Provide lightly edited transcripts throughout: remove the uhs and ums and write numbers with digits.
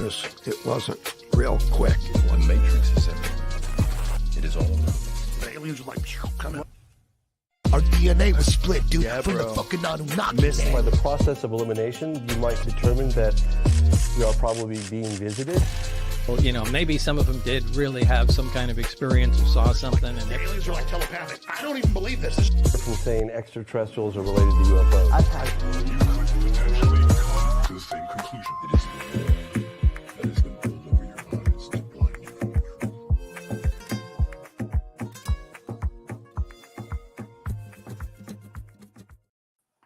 this. It wasn't real quick. One matrix is everything. It is all around. The aliens were like, coming. Our DNA was split, dude, from the fucking Anunnaki. By the process of elimination, you might determine that we are probably being visited. Well, you know, maybe some of them did really have some kind of experience or saw something. And The aliens are like telepathic. I don't even believe this. From saying extraterrestrials are related to UFOs. I've had You could potentially come to the same conclusion. It is the veil that has been pulled over your eyes to blind you from the truth.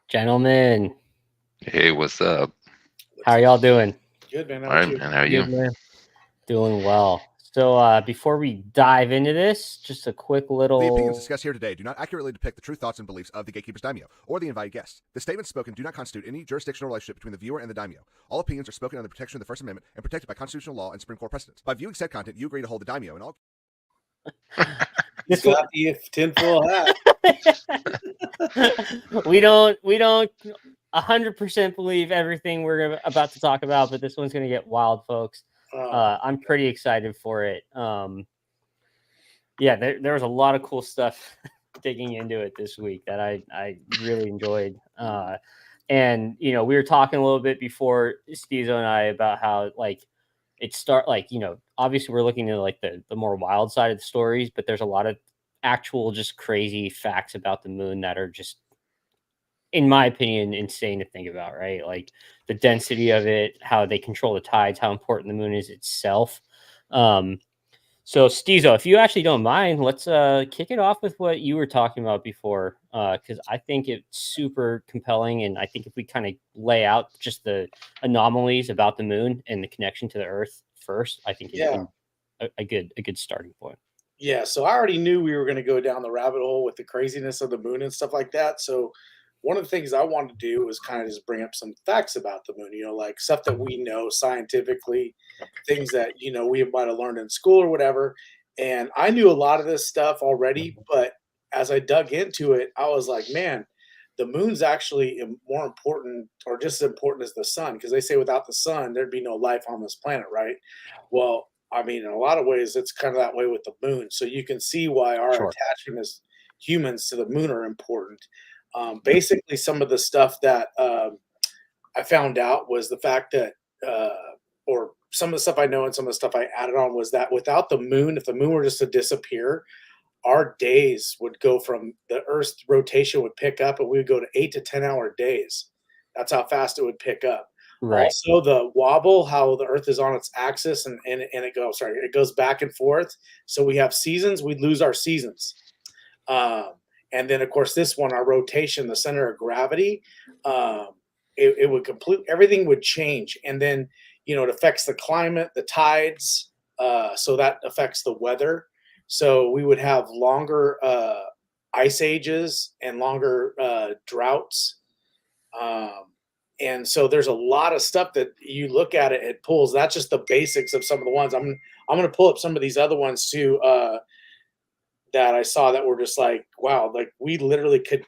Gentlemen, Hey, what's up? how are y'all doing? good, man. All right, man. How are you? Good, man. Doing well. So before we dive into this, just a quick little... The opinions discussed here today do not accurately depict the true thoughts and beliefs of the Gatekeeper's Daimyo or the invited guests. The statements spoken do not constitute any jurisdictional relationship between the viewer and the Daimyo. All opinions are spoken under the protection of the First Amendment and protected by constitutional law and Supreme Court precedents. By viewing said content, you agree to hold the Daimyo and all... He's got the tinfoil hat. we don't 100% believe everything we're about to talk about, but this one's going to get wild, folks. I'm pretty excited for it. Yeah, there was a lot of cool stuff digging into it this week that I really enjoyed. And, you know, we were talking a little bit before, Stezo and I, about how, like, obviously we're looking at, like, the more wild side of the stories, but there's a lot of actual just crazy facts about the moon that are just, in my opinion, insane to think about, right? Like the density of it, how they control the tides, how important the moon is itself. So Stezo, if you actually don't mind, let's kick it off with what you were talking about before, because I think it's super compelling. And I think if we kind of lay out just the anomalies about the moon and the connection to the Earth first, I think it's a good starting point. Yeah, so I already knew we were going to go down the rabbit hole with the craziness of the moon and stuff like that. So one of the things I wanted to do was kind of just bring up some facts about the moon, you know, like stuff that we know scientifically, things that, you know, we might have learned in school or whatever. And I knew a lot of this stuff already, but as I dug into it, I was like, man, the moon's actually more important or just as important as the sun, because they say without the sun, there'd be no life on this planet, right? Well, I mean, in a lot of ways, it's kind of that way with the moon. So you can see why our attachment as humans to the moon are important. Basically, some of the stuff that I found out was the fact that, or some of the stuff I know and some of the stuff I added on was that without the moon, if the moon were just to disappear, our days would go from the Earth's rotation would pick up and we would go to 8 to 10 hour days. That's how fast it would pick up. Right. Also, the wobble, how the Earth is on its axis and it goes back and forth. So we have seasons, we'd lose our seasons. And then, of course, this one, our rotation, the center of gravity, it would everything would change. And then, you know, it affects the climate, the tides. So that affects the weather. So we would have longer ice ages and longer droughts. And so there's a lot of stuff that you look at it pulls. That's just the basics of some of the ones. I'm going to pull up some of these other ones too. That I saw that were just like, wow, like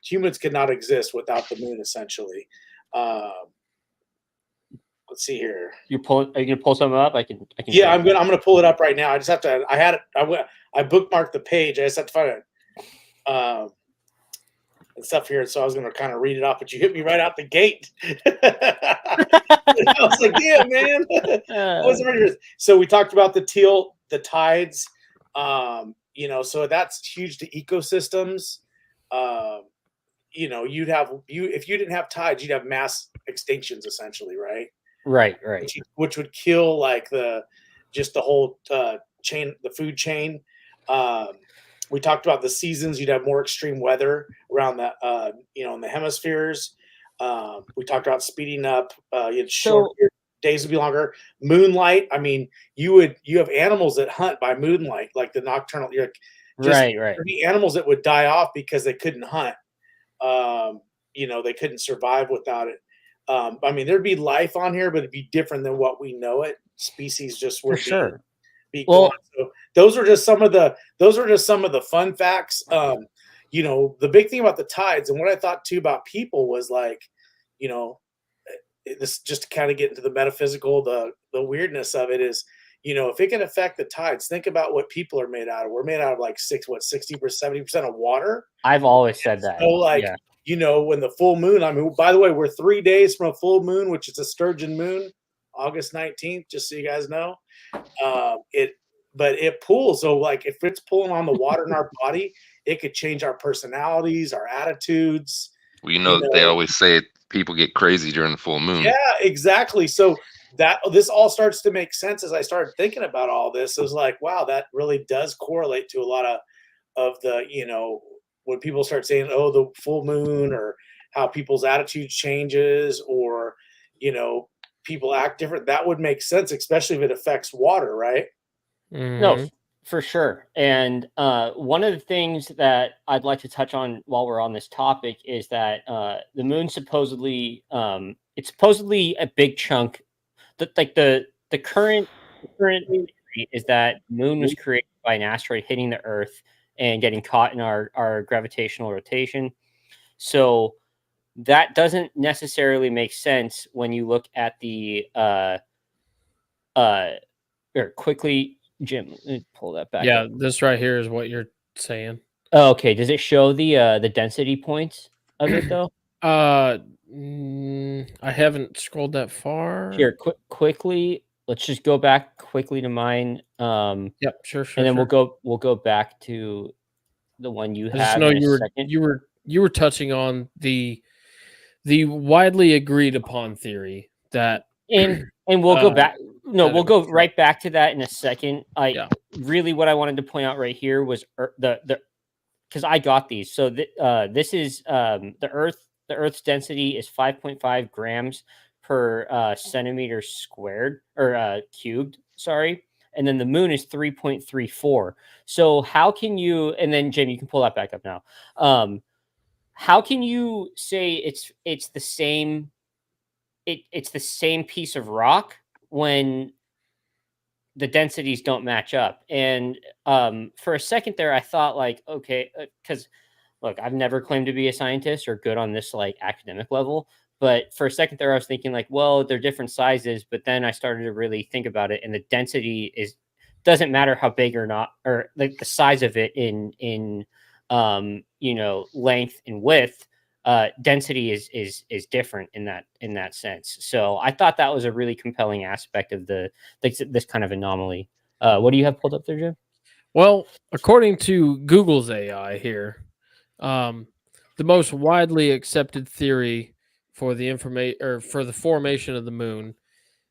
humans could not exist without the moon, essentially. Let's see here. Are you gonna pull something up? I can. Yeah, I'm gonna pull it up right now. I just have to. I had it. I bookmarked the page. I just have to find it. And stuff here. So I was gonna kind of read it off, but you hit me right out the gate. I was like, yeah, man. I wasn't ready. So we talked about the tides. You know, so that's huge to ecosystems. You know, if you didn't have tides, you'd have mass extinctions essentially, right? Right. Which would kill like the whole chain, the food chain. We talked about the seasons. You'd have more extreme weather around the, in the hemispheres. We talked about speeding up. Days would be longer. Moonlight. I mean, you have animals that hunt by moonlight, like the nocturnal. Right. There'd be animals that would die off because they couldn't hunt. They couldn't survive without it. I mean, there'd be life on here, but it'd be different than what we know it. Species just would be gone. So those are just some of the fun facts. The big thing about the tides and what I thought too about people was like, this just to kind of get into the metaphysical, the weirdness of it is, if it can affect the tides, think about what people are made out of. We're made out of like 60% 70% of water. I've always said that. So like, when the full moon, I mean, by the way, we're 3 days from a full moon, which is a sturgeon moon, August 19th, just so you guys know. But it pulls. So like if it's pulling on the water in our body, it could change our personalities, our attitudes. Well, that they always say people get crazy during the full moon. Yeah, exactly. So this all starts to make sense as I started thinking about all this. It was like, wow, that really does correlate to a lot of the, when people start saying, oh, the full moon, or how people's attitude changes, or, people act different. That would make sense, especially if it affects water, right? No, for sure. And one of the things that I'd like to touch on while we're on this topic is that the moon supposedly, it's supposedly a big chunk. The current theory is that the moon was created by an asteroid hitting the Earth and getting caught in our gravitational rotation. So that doesn't necessarily make sense when you look at the quickly, Jim, let me pull that back. Yeah, up. this right here is what you're saying. Oh, okay. Does it show the density points of it though? I haven't scrolled that far. Here, quickly. Let's just go back quickly to mine. Yep, sure. And then we'll go back to the one you I have. just know you were touching on the widely agreed upon theory that, and we'll go back. No, we'll go right back to that in a second. Really what I wanted to point out right here was the because I got these. So this is the Earth's density is 5.5 grams per centimeter squared or cubed. Sorry. And then the moon is 3.34. So how can you, and then Jim, you can pull that back up now. How can you say it's the same, it's the same piece of rock when the densities don't match up? And for a second there, I thought like, okay, because look, I've never claimed to be a scientist or good on this like academic level. But for a second there, I was thinking like, well, they're different sizes. But then I started to really think about it, and the density doesn't matter how big or not, or like the size of it in length and width. Density is different in that sense. So I thought that was a really compelling aspect of this kind of anomaly. What do you have pulled up there, Jim? well, according to Google's AI here, the most widely accepted theory for the formation of the moon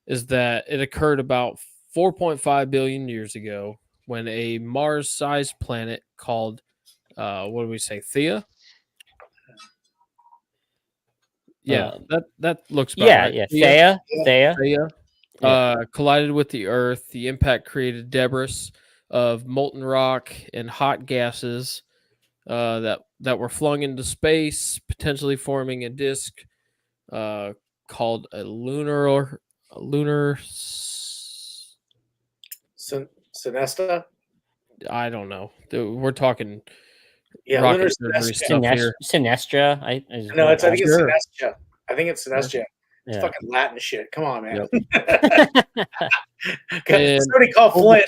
is that it occurred about 4.5 billion years ago when a Mars-sized planet called what do we say, Theia? Yeah, that looks about right. Yeah. Theia. Collided with the Earth. The impact created debris of molten rock and hot gases that were flung into space, potentially forming a disk called a lunar Sinesta? I don't know. We're talking lunar surgery stuff here. Sinestra. I think it's Sinestia. I think it's Sinestia. It's fucking Latin shit. Come on, man. Somebody call Flint.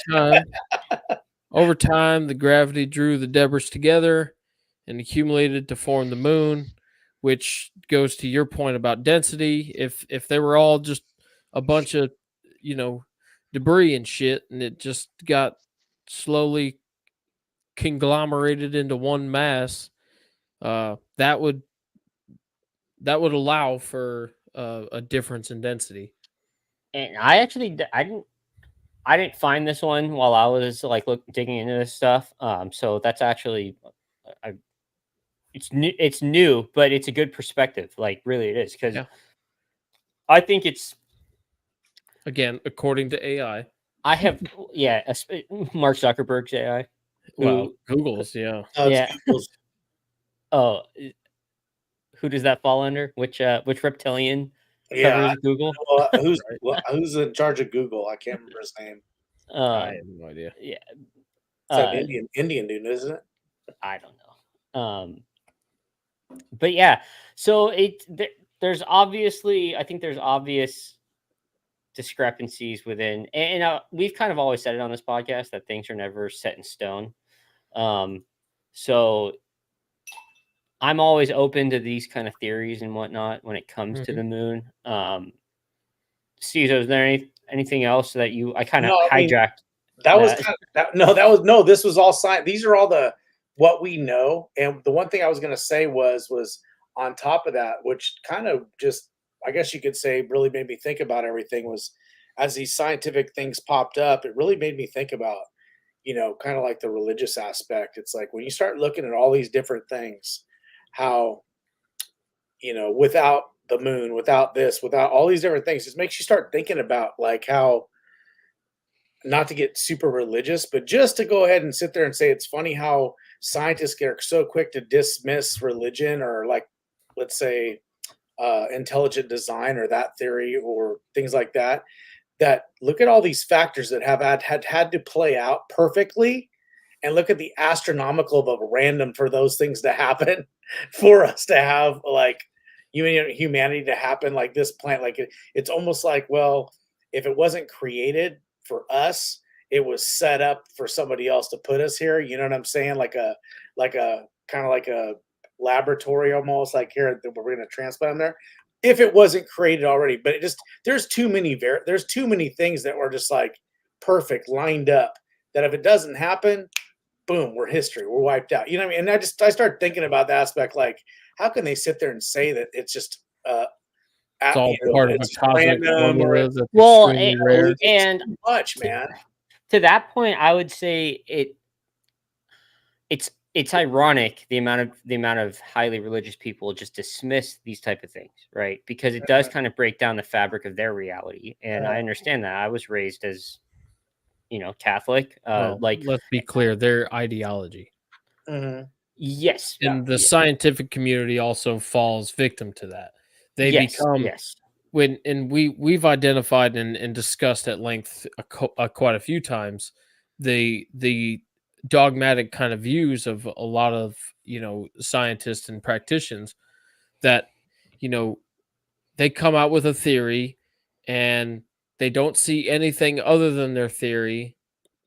Over time, the gravity drew the debris together and accumulated to form the moon, which goes to your point about density. If they were all just a bunch of, debris and shit, and it just got slowly conglomerated into one mass, that would allow for a difference in density. And I didn't find this one while I was like digging into this stuff. So that's actually it's new, but it's a good perspective. Like really it is, because I think it's, again, according to AI. I have Mark Zuckerberg's AI. Well, Google's, yeah. Oh, who does that fall under? Which reptilian covers Google? Who's in charge of Google? I can't remember his name. I have no idea. Yeah, it's an Indian dude, isn't it? I don't know. But yeah, so there's obviously, I think there's obvious discrepancies within, and we've kind of always said it on this podcast that things are never set in stone. So I'm always open to these kind of theories and whatnot when it comes to the moon. Caesar, is there anything else that I kind of hijacked? This was all science. These are all what we know. And the one thing I was going to say was on top of that, which kind of just, I guess you could say, really made me think about everything, was as these scientific things popped up, it really made me think about, kind of like the religious aspect. It's like when you start looking at all these different things, how, without the moon, without this, without all these different things, it makes you start thinking about like how, not to get super religious, but just to go ahead and sit there and say, it's funny how scientists get so quick to dismiss religion or, like, let's say, intelligent design or that theory or things like that, that look at all these factors that have had to play out perfectly, and look at the astronomical of a random for those things to happen for us to have like humanity to happen like this planet. Like it's almost like, well, if it wasn't created for us, it was set up for somebody else to put us here. You know what I'm saying? Like a kind of like a laboratory almost, like here we're going to transplant them there. If it wasn't created already, but there's too many things that were just like perfect lined up that if it doesn't happen, boom, we're history. We're wiped out. You know what I mean? And I start thinking about the aspect, like, how can they sit there and say that it's just it's all part of a cosmic formula that's well, extremely rare. And too much, man. To that point, I would say it's ironic the amount of highly religious people just dismiss these type of things, right? Because it does kind of break down the fabric of their reality, and I understand that. I was raised as Catholic. Like, let's be clear, their ideology. Yes, and the scientific community also falls victim to that. They become we've identified and discussed at length quite a few times the dogmatic kind of views of a lot of scientists and practitioners that they come out with a theory and they don't see anything other than their theory.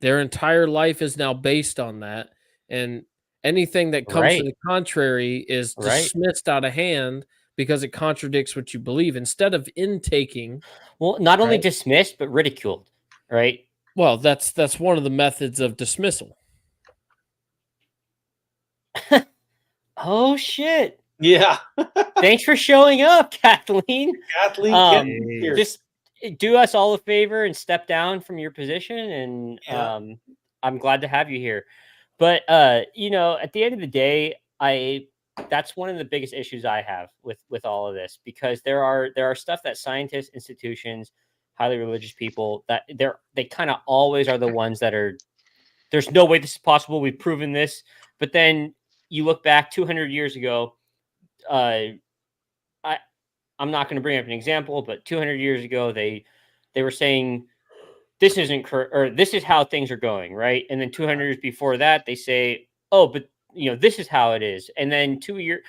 Their entire life is now based on that, and anything that comes to the contrary is dismissed out of hand because it contradicts what you believe, instead of intaking. Well, not only dismissed, but ridiculed, right? Well, that's one of the methods of dismissal. Oh, shit. Yeah. Thanks for showing up, Kathleen. Kathleen, just do us all a favor and step down from your position, and I'm glad to have you here. But at the end of the day, that's one of the biggest issues I have with all of this, because there are stuff that scientists, institutions, highly religious people, that they kind of always are the ones that are, there's no way this is possible, we've proven this. But then you look back 200 years ago, I'm not going to bring up an example, but 200 years ago, they were saying this isn't correct, or this is how things are going, right? And then 200 years before that, they say, oh, but this is how it is. And then 200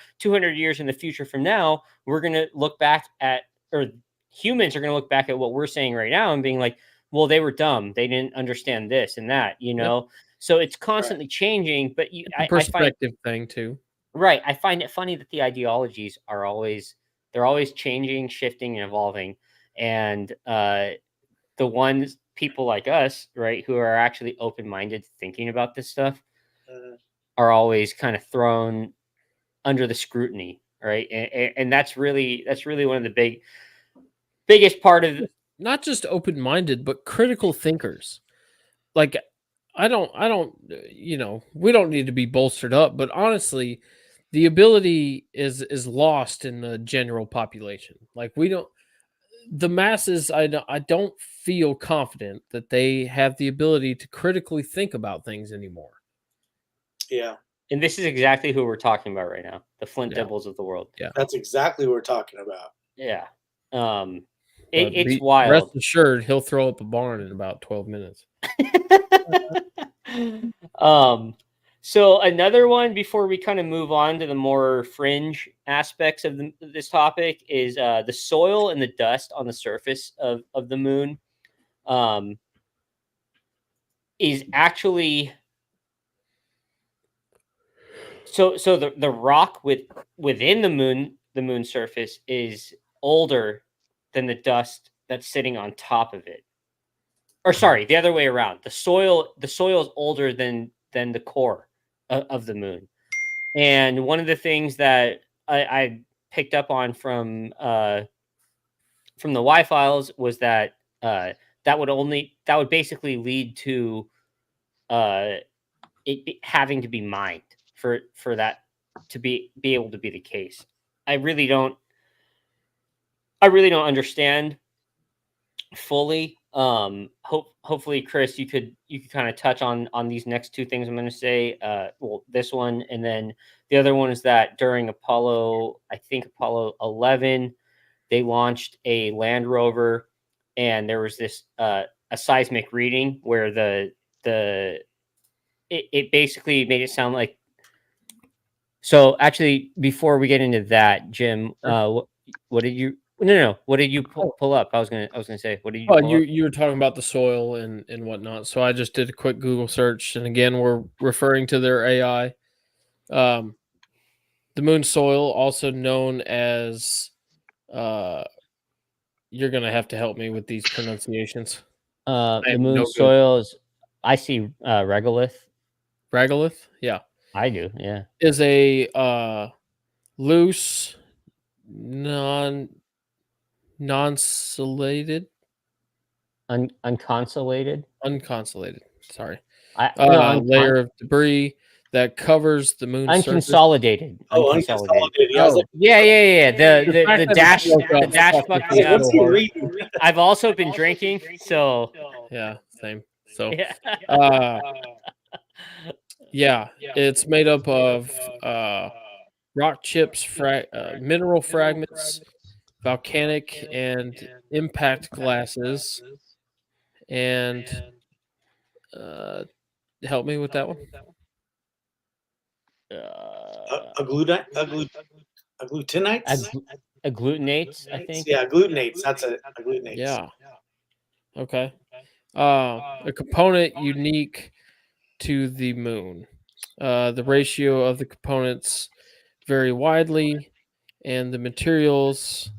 years in the future from now, we're going to look back at, or humans are going to look back at what we're saying right now and being like, well, they were dumb. They didn't understand this and that, Yep. So it's constantly changing, but perspective thing too. Right. I find it funny that the ideologies are always changing, shifting, and evolving. And the ones, people like us, right, who are actually open-minded, thinking about this stuff, are always kind of thrown under the scrutiny, right? And that's really one of the biggest part of not just open-minded, but critical thinkers. Like, I don't, we don't need to be bolstered up, but honestly, the ability is lost in the general population. Like, the masses, I don't feel confident that they have the ability to critically think about things anymore. Yeah. And this is exactly who we're talking about right now. The Flint Devils of the world. Yeah. That's exactly what we're talking about. Yeah. It's wild. Rest assured, he'll throw up a barn in about 12 minutes. So another one before we kind of move on to the more fringe aspects of this topic is the soil and the dust on the surface of the moon is actually so the rock within the moon surface is older than the dust that's sitting on top of it. Or sorry, the other way around. The soil is older than the core of the moon. And one of the things that I picked up on from the Y files was that that would basically lead to it having to be mined for that to be able to be the case. I really don't understand fully. Hopefully, Chris, you could kind of touch on these next two things I'm going to say. Well, this one, and then the other one is that during Apollo 11, they launched a land rover, and there was this a seismic reading where it basically made it sound like. So actually, before we get into that, Jim, what did you? No. What did you pull up? I was gonna say, what did you? Oh, you were talking about the soil and whatnot. So I just did a quick Google search, and again, we're referring to their AI. The moon soil, also known as, you're gonna have to help me with these pronunciations. The moon soil is. I see regolith. Regolith, yeah, I do. Yeah, is a loose, non-consolated, unconsolated. Sorry, layer of debris that covers the moon's unconsolidated. surface. Oh, unconsolidated. Yeah, I was like, Yeah. The dash. The dash fucking. what's he reading? I've also been drinking, so Yeah, same. So, yeah. yeah, it's made up of rock chips, mineral fragments, volcanic and impact glasses, and help me with that one. Agglutinites? Agglutinates, I think. Yeah, agglutinates. That's it. Agglutinates. Yeah. Okay. A component unique to the moon. The ratio of the components vary widely, and the materials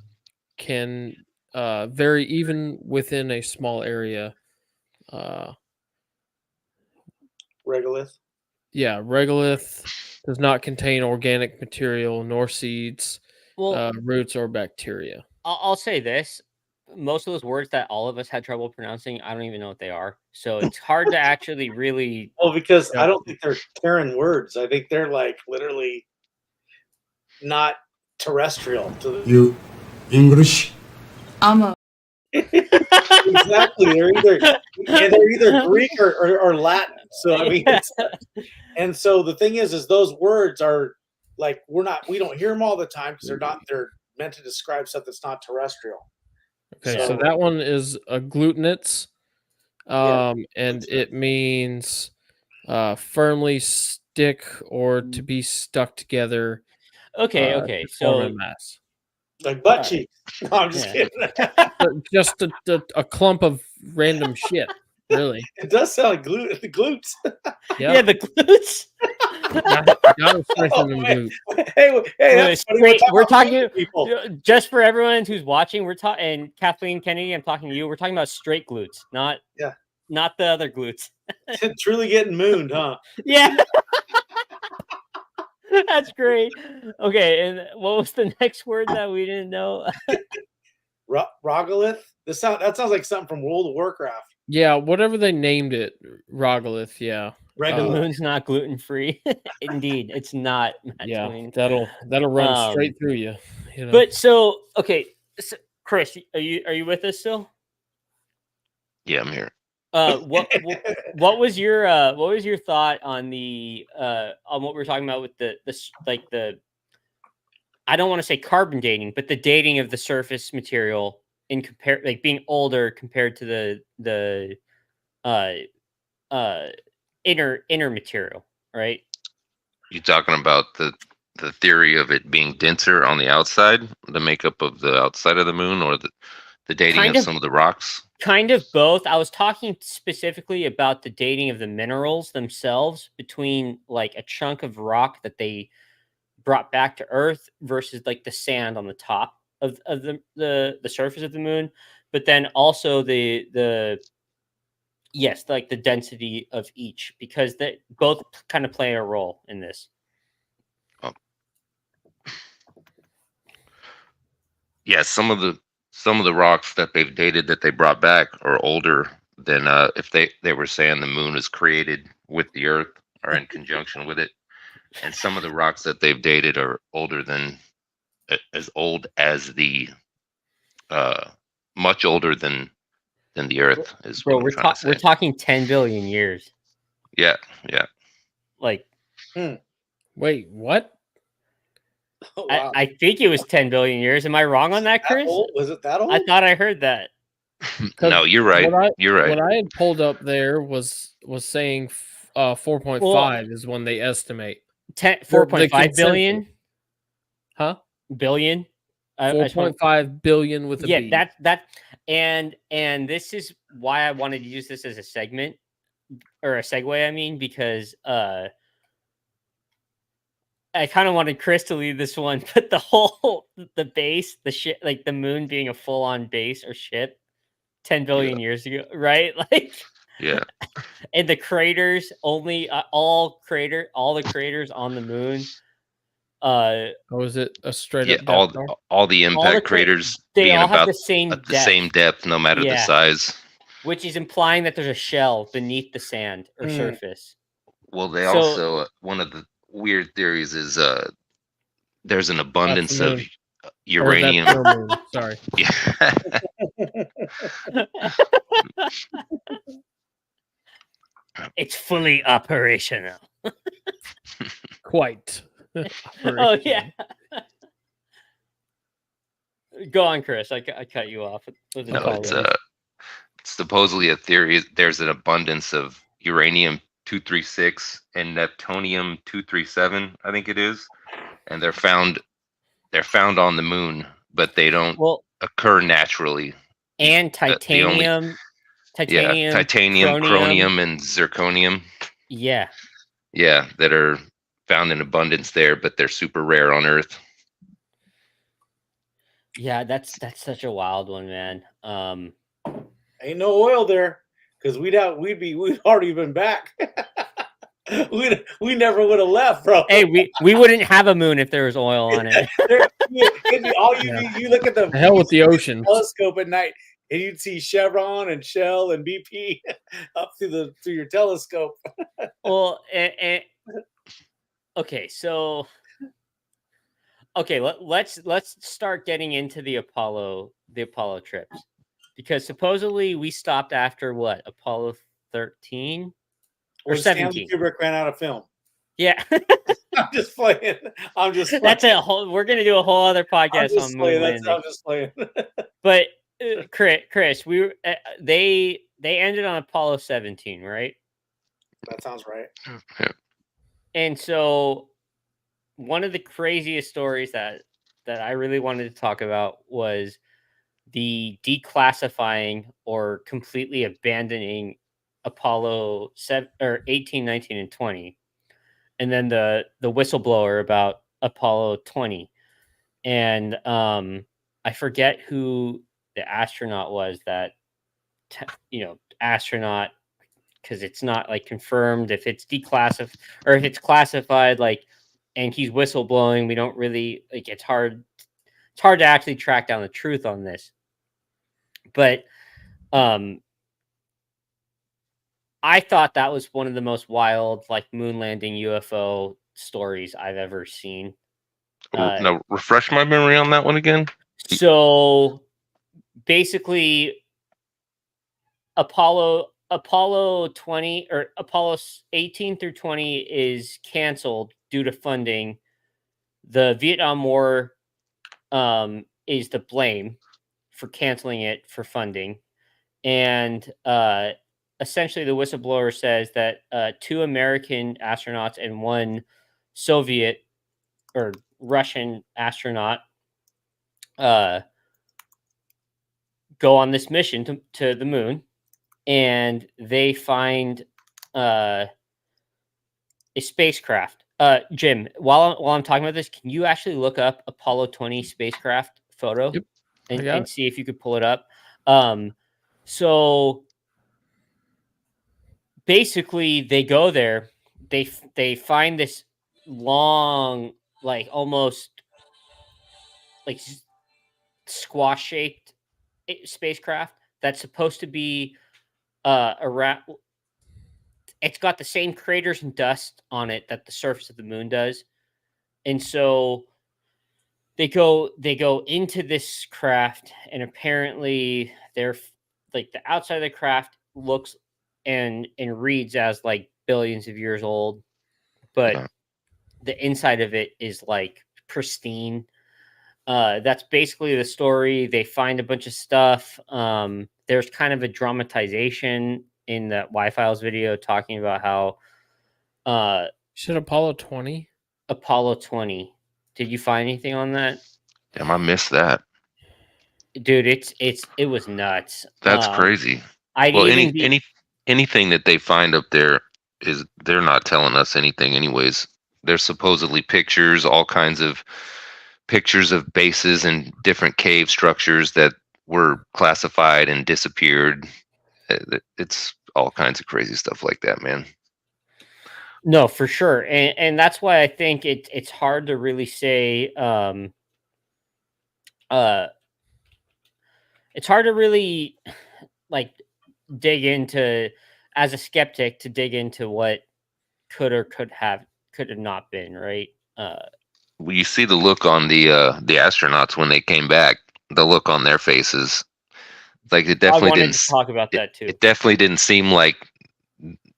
can vary even within a small area. Regolith. Yeah, regolith does not contain organic material nor seeds, roots, or bacteria. I'll say this. Most of those words that all of us had trouble pronouncing, I don't even know what they are. So it's hard to actually really. Well, because I don't think they're Terran words. I think they're like literally not terrestrial. You English? Exactly. They're either Greek or Latin. So I mean, and so the thing is those words are like we don't hear them all the time because they're meant to describe stuff that's not terrestrial. Okay, so that one is agglutinates, and it means firmly stick or to be stuck together. Okay. To form a mass. Like butt cheeks. No, I'm just kidding. Just a clump of random shit, really. It does sound like the glutes. Yeah, the glutes. Gotta strengthen them glutes. Hey, that's funny. We're talking people. Just for everyone who's watching. We're talking, and Kathleen Kennedy, I'm talking to you. We're talking about straight glutes, not the other glutes. Truly getting mooned, huh? Yeah. That's great. Okay, and what was the next word that we didn't know? Regolith. That sounds like something from World of Warcraft. Yeah, whatever they named it, Regolith. Yeah, the moon's not gluten free. Indeed, it's not. Yeah, that'll run straight through you. You know? But so okay, so, Chris, are you with us still? Yeah, I'm here. What was your thought on the on what we were talking about with the I don't want to say carbon dating, but the dating of the surface material in being older compared to the inner material, right? You talking about the theory of it being denser on the outside, the makeup of the outside of the moon, or the dating Kind of of. some of the rocks? Kind of both. I was talking specifically about the dating of the minerals themselves between like a chunk of rock that they brought back to Earth versus like the sand on the top of the surface of the moon, but then also the yes, like the density of each, because they both kind of play a role in this. Yeah, some of the rocks that they've dated that they brought back are older than if they were saying the moon was created with the Earth or in conjunction with it, and some of the rocks that they've dated are older than as old as the much older than the Earth is Bro, what I'm trying to say. we're talking 10 billion years. Yeah. Like, Wait, what? Oh, wow. I think it was 10 billion years. Am I wrong on that, That Chris? old? Was it that old? I thought I heard that. No, you're right. You're right. What I had pulled up there was saying 4.5 is when they estimate. 4.5 billion? Huh? Billion? 4.5 billion with a B. Yeah, that and this is why I wanted to use this as a segment or a segue, I mean, because I kind of wanted Chris to lead this one, but the base, the ship, like the moon being a full-on base or ship 10 billion years ago, right? Like, yeah. And the craters only all the craters on the moon. Was it a straight Yeah, up all the impact craters they being all about have the same depth, no matter the size. Which is implying that there's a shell beneath the sand or surface. Well, they also one of the weird theories is there's an abundance of uranium. Sorry. Yeah. It's fully operational. Quite. Oh yeah. Go on, Chris. I cut you off. No, it's supposedly a theory. There's an abundance of uranium-236 and neptunium-237, I think it is, and they're found on the moon, but they don't occur naturally. And titanium, chromium, and zirconium. Yeah, that are found in abundance there, but they're super rare on Earth. Yeah, that's such a wild one, man. Ain't no oil there, because we'd already been back. we never would have left, bro. Hey, we wouldn't have a moon if there was oil on it. You look at the hell with the ocean telescope at night, and you'd see Chevron and Shell and BP up through your telescope. Well, okay, so let's start getting into the Apollo trips, because supposedly we stopped after what, Apollo 13 or 17? Stanley Kubrick ran out of film. Yeah. I'm just playing. That's a whole. We're gonna do a whole other podcast on moon landing. I'm just playing. But Chris, they ended on Apollo 17, right? That sounds right. And so one of the craziest stories that I really wanted to talk about was the declassifying or completely abandoning Apollo 18, 19, and 20. And then the whistleblower about Apollo 20. And I forget who the astronaut was that, astronaut, because it's not like confirmed if it's declassified or if it's classified, like, and he's whistleblowing. We don't really, like, it's hard to actually track down the truth on this. But I thought that was one of the most wild, like, moon landing UFO stories I've ever seen. Now, refresh my memory on that one again. So basically, Apollo 20 or Apollo 18 through 20 is canceled due to funding. The Vietnam War is the blame for canceling it for funding. And essentially the whistleblower says that 2 American astronauts and 1 Soviet or Russian astronaut go on this mission to the moon, and they find a spacecraft. Jim, while I'm talking about this, can you actually look up Apollo 20 spacecraft photo? Yep, and see if you could pull it up? So basically, they go there. They find this long, like almost like squash shaped spacecraft that's supposed to be around. It's got the same craters and dust on it that the surface of the moon does, and so they go into this craft, and apparently they're like the outside of the craft looks and reads as like billions of years old, but the inside of it is like pristine. That's basically the story. They find a bunch of stuff. There's kind of a dramatization in that Y-Files video talking about how should Apollo 20? Apollo 20. Did you find anything on that? Damn, I missed that. Dude, it was nuts. That's crazy. Anything that they find up there is they're not telling us anything anyways. There's supposedly pictures, all kinds of pictures of bases and different cave structures that were classified and disappeared. It's all kinds of crazy stuff like that, man. No, for sure. And that's why I think it's hard to really say it's hard to really like dig into, as a skeptic, to dig into what could have not been, right? Well, you see the look on the astronauts when they came back, the look on their faces. Like it definitely didn't talk about that too. It definitely didn't seem like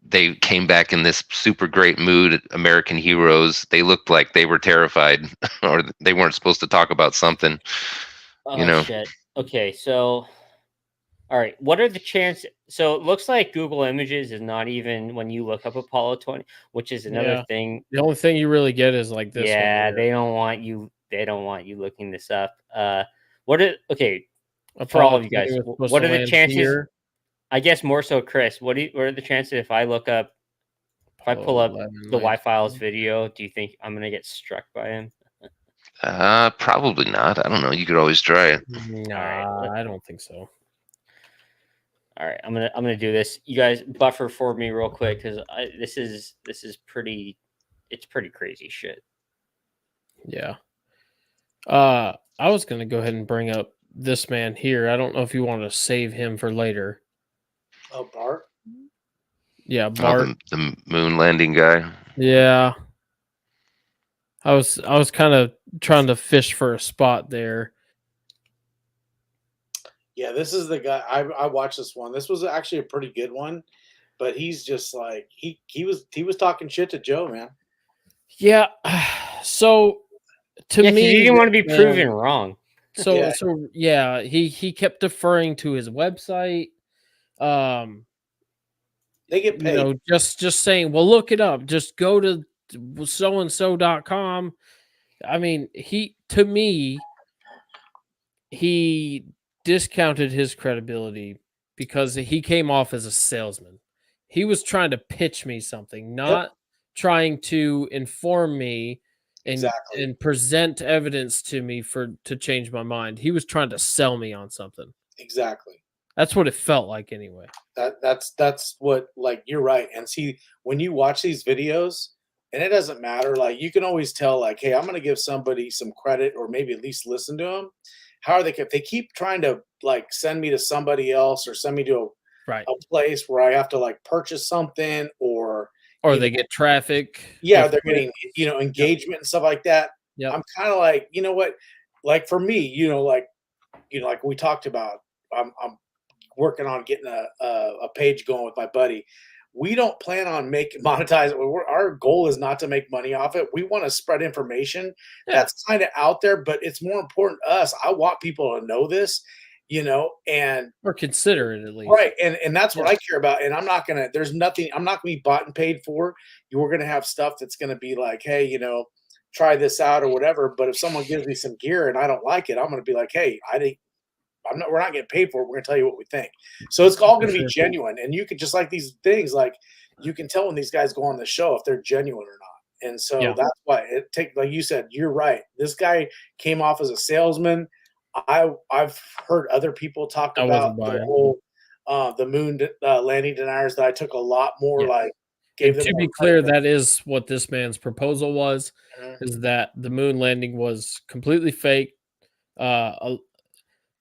they came back in this super great mood, American heroes. They looked like they were terrified or they weren't supposed to talk about something. Shit. Okay, so all right, what are the chances? So it looks like Google Images is not even when you look up Apollo 20, which is another thing. The only thing you really get is like this. Yeah, they don't want you looking this up. For all of you guys, what are the chances? Here? I guess more so, Chris. What are the chances if I pull up the Y-Files video? Do you think I'm gonna get struck by him? Probably not. I don't know. You could always try it. Nah, I don't think so. All right, I'm gonna do this. You guys buffer for me real quick because this is pretty. It's pretty crazy shit. Yeah. I was gonna go ahead and bring up this man here. I don't know if you want to save him for later. Oh, Bart. Yeah, Bart, the moon landing guy. Yeah. I was kind of trying to fish for a spot there. Yeah, this is the guy. I watched this one. This was actually a pretty good one, but he's just like he was talking shit to Joe, man. Yeah. So to me, he didn't want to be proven wrong. So he kept deferring to his website. They get paid. Just saying, well, look it up. Just go to soandso.com. I mean, he discounted his credibility because he came off as a salesman. He was trying to pitch me something, not trying to inform me and present evidence to me to change my mind. He was trying to sell me on something. Exactly. That's what it felt like anyway. That's what, like, you're right. And see, when you watch these videos, and it doesn't matter, like, you can always tell, like, hey, I'm going to give somebody some credit or maybe at least listen to them. How are they? If they keep trying to, like, send me to somebody else or send me to a place where I have to, like, purchase something or they get traffic. Yeah, they're getting, engagement and stuff like that. Yeah. I'm kind of like, you know what? Like, for me, like we talked about, I'm working on getting a page going with my buddy. We don't plan on monetizing. Our goal is not to make money off it. We want to spread information that's kind of out there, but it's more important to us. I want people to know this. and or consider it at least. right, and that's what I care about. And I'm not gonna. There's nothing. I'm not gonna be bought and paid for. You're gonna have stuff that's gonna be like, hey, try this out or whatever. But if someone gives me some gear and I don't like it, I'm gonna be like, hey, we're not getting paid for it. We're gonna tell you what we think. So it's all gonna be genuine. And you can just like these things, like you can tell when these guys go on the show if they're genuine or not. And so that's why like you said, you're right. This guy came off as a salesman. I've heard other people talk about the whole the moon landing deniers that I took a lot more like. And to be clear, that is what this man's proposal was: is that the moon landing was completely fake. The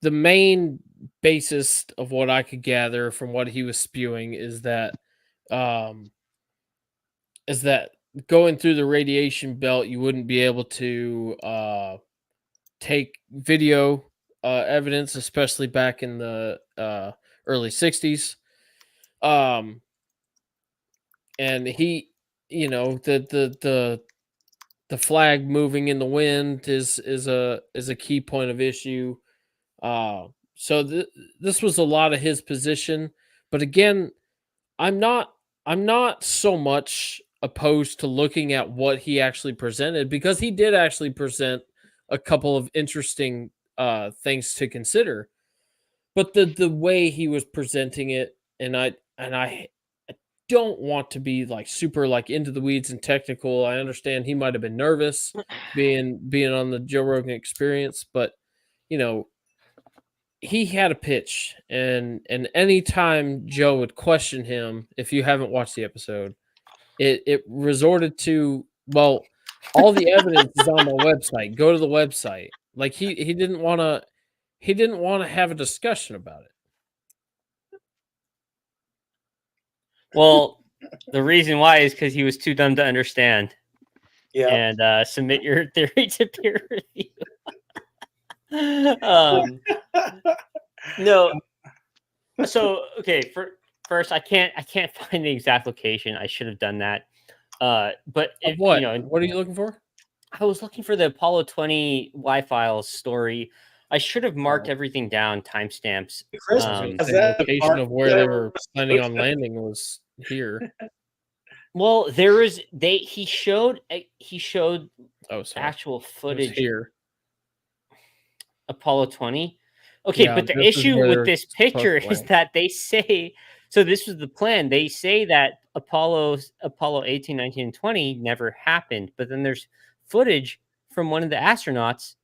main basis of what I could gather from what he was spewing is that going through the radiation belt, you wouldn't be able to take video evidence, especially back in the early 60s. And he, the flag moving in the wind is a key point of issue. So this was a lot of his position, but again, I'm not so much opposed to looking at what he actually presented, because he did actually present a couple of interesting things to consider. But the way he was presenting it, and I don't want to be like super like into the weeds and technical. I understand he might have been nervous being on the Joe Rogan Experience, but he had a pitch, and anytime Joe would question him, if you haven't watched the episode, it resorted to, well, all the evidence is on my website. Go to the website. Like he didn't want to have a discussion about it. Well, the reason why is because he was too dumb to understand. Yeah. And submit your theory to peer review. No. So okay, first I can't find the exact location. I should have done that. But what? What are you looking for? I was looking for the Apollo 20 Y-Files story. I should have marked everything down, timestamps. The location of where they were planning on landing was here. Well, he showed actual footage here. Apollo 20. Okay, but the issue with this picture is that they say, so this was the plan. They say that Apollo 18, 19, and 20 never happened, but then there's footage from one of the astronauts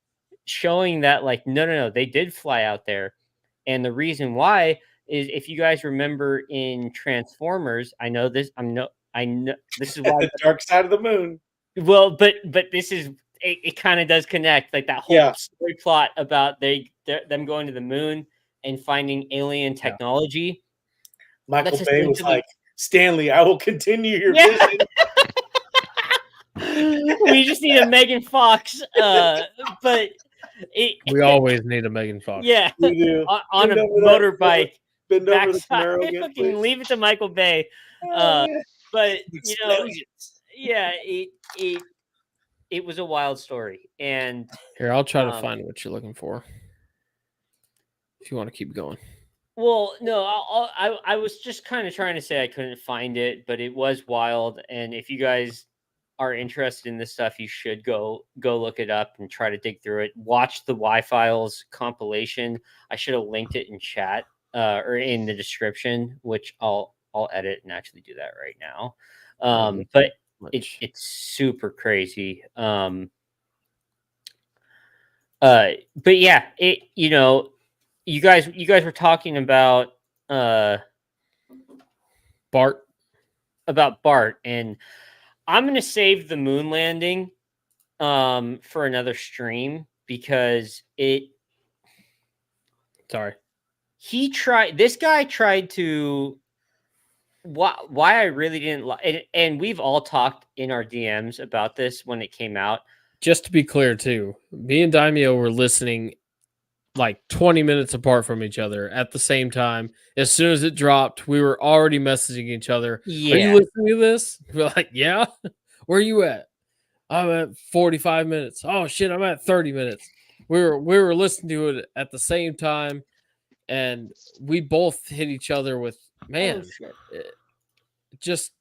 showing that, like, no, they did fly out there. And the reason why is, if you guys remember in Transformers, I know this is why the dark side of the moon. Well, but this is it kind of does connect, like that whole story plot about them going to the moon and finding alien technology. Michael Bay was like, Stanley, I will continue your vision. We just need a Megan Fox, but we always need a Megan Fox. Yeah, we do. on a motorbike. Bend over the Camaro again, fucking leave it to Michael Bay. But it was a wild story. And here, I'll try to find what you're looking for, if you want to keep going. Well, no, I was just kind of trying to say I couldn't find it, but it was wild. And if you guys are interested in this stuff, you should go look it up and try to dig through it. Watch the Y-Files compilation. I should have linked it in chat or in the description, which I'll edit and actually do that right now. But it's super crazy. But yeah, you guys were talking about Bart, and I'm going to save the moon landing for another stream, because this guy tried to, why I really didn't like, and we've all talked in our DMs about this when it came out. Just to be clear too, me and Daimyo were listening like 20 minutes apart from each other at the same time. As soon as it dropped, we were already messaging each other. Yeah. Are you listening to this? We're like, yeah. Where are you at? I'm at 45 minutes. Oh shit, I'm at 30 minutes. We were listening to it at the same time. and we both hit each other with, man, shit. just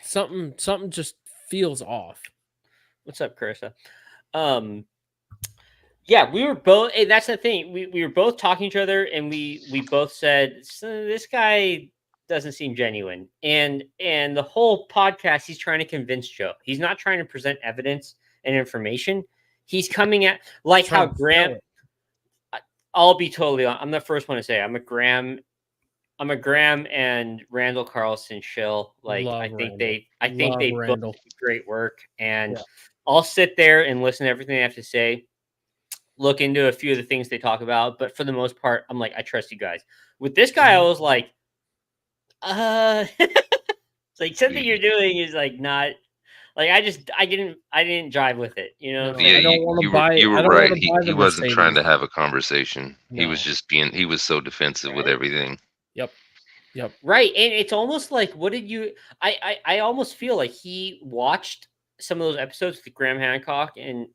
something just feels off. What's up, Carissa? Yeah, we were both. Hey, that's the thing. We were both talking to each other, and we both said, this guy doesn't seem genuine. And the whole podcast, he's trying to convince Joe. He's not trying to present evidence and information. He's coming at like how Graham. I'll be totally on. I'm the first one to say I'm a Graham and Randall Carlson shill. Like I think they both do great work, and I'll sit there and listen to everything they have to say. Look into a few of the things they talk about, but for the most part, I'm like, I trust you guys. With this guy, I was like, it's like something you're doing is like not like I didn't jive with it, you know. Yeah, I don't want to buy. You were I don't right. wanna buy He the wasn't trying to Mercedes. have a conversation. He No. was just being. He was so defensive with everything. Yep. Right, and it's almost like, what did you? I almost feel like he watched some of those episodes with Graham Hancock and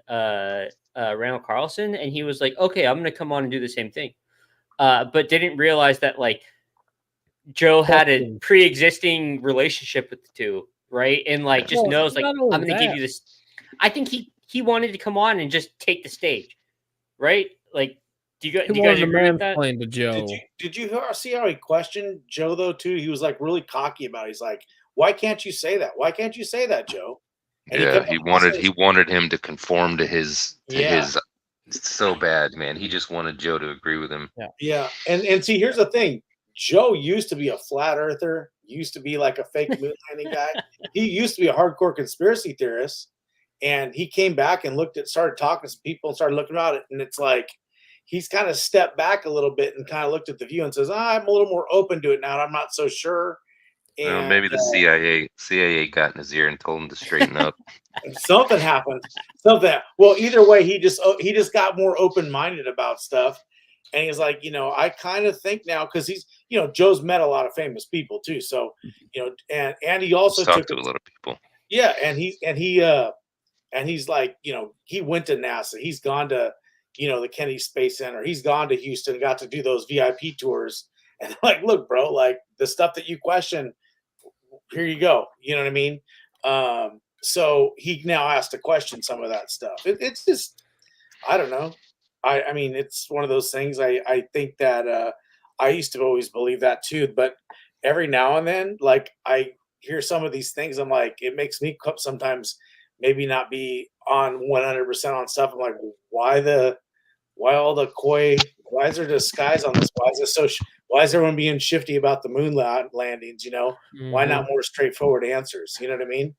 Randall Carlson, and he was like, okay, I'm going to come on and do the same thing, but didn't realize that like Joe had a pre-existing relationship with the two, right? And like just knows like, I'm going to give you this. I think he wanted to come on and just take the stage, right? Like, do you guys agree with that? To Joe. Did you see how he questioned Joe though too? He was like really cocky about it. He's like, "Why can't you say that? Why can't you say that, Joe?" And Yeah, he wanted him to conform to his so bad, man. He just wanted Joe to agree with him. Yeah. And see, here's the thing. Joe used to be a flat earther, used to be like a fake moon landing guy. He used to be a hardcore conspiracy theorist. And he came back and started talking to some people and started looking at it. And it's like he's kind of stepped back a little bit and kind of looked at the view and says, I'm a little more open to it now. I'm not so sure. And well, maybe the CIA got in his ear and told him to straighten up. Something happened. Well, either way, he just got more open-minded about stuff. And he's like, I kind of think now, because he's, Joe's met a lot of famous people too. So, and he also talked to a lot of people. Yeah. And he's like, he went to NASA. He's gone to, the Kennedy Space Center. He's gone to Houston, got to do those VIP tours. And like, look, bro, like the stuff that you question, here you go. You know what I mean? So he now has to question some of that stuff. It's just, I don't know. I mean, it's one of those things. I think that I used to always believe that too, but every now and then, like I hear some of these things, I'm like, it makes me sometimes maybe not be on 100% on stuff. I'm like, why all the coy? Why is there disguise on this? Why is everyone being shifty about the moon landings? Why not more straightforward answers? You know what I mean?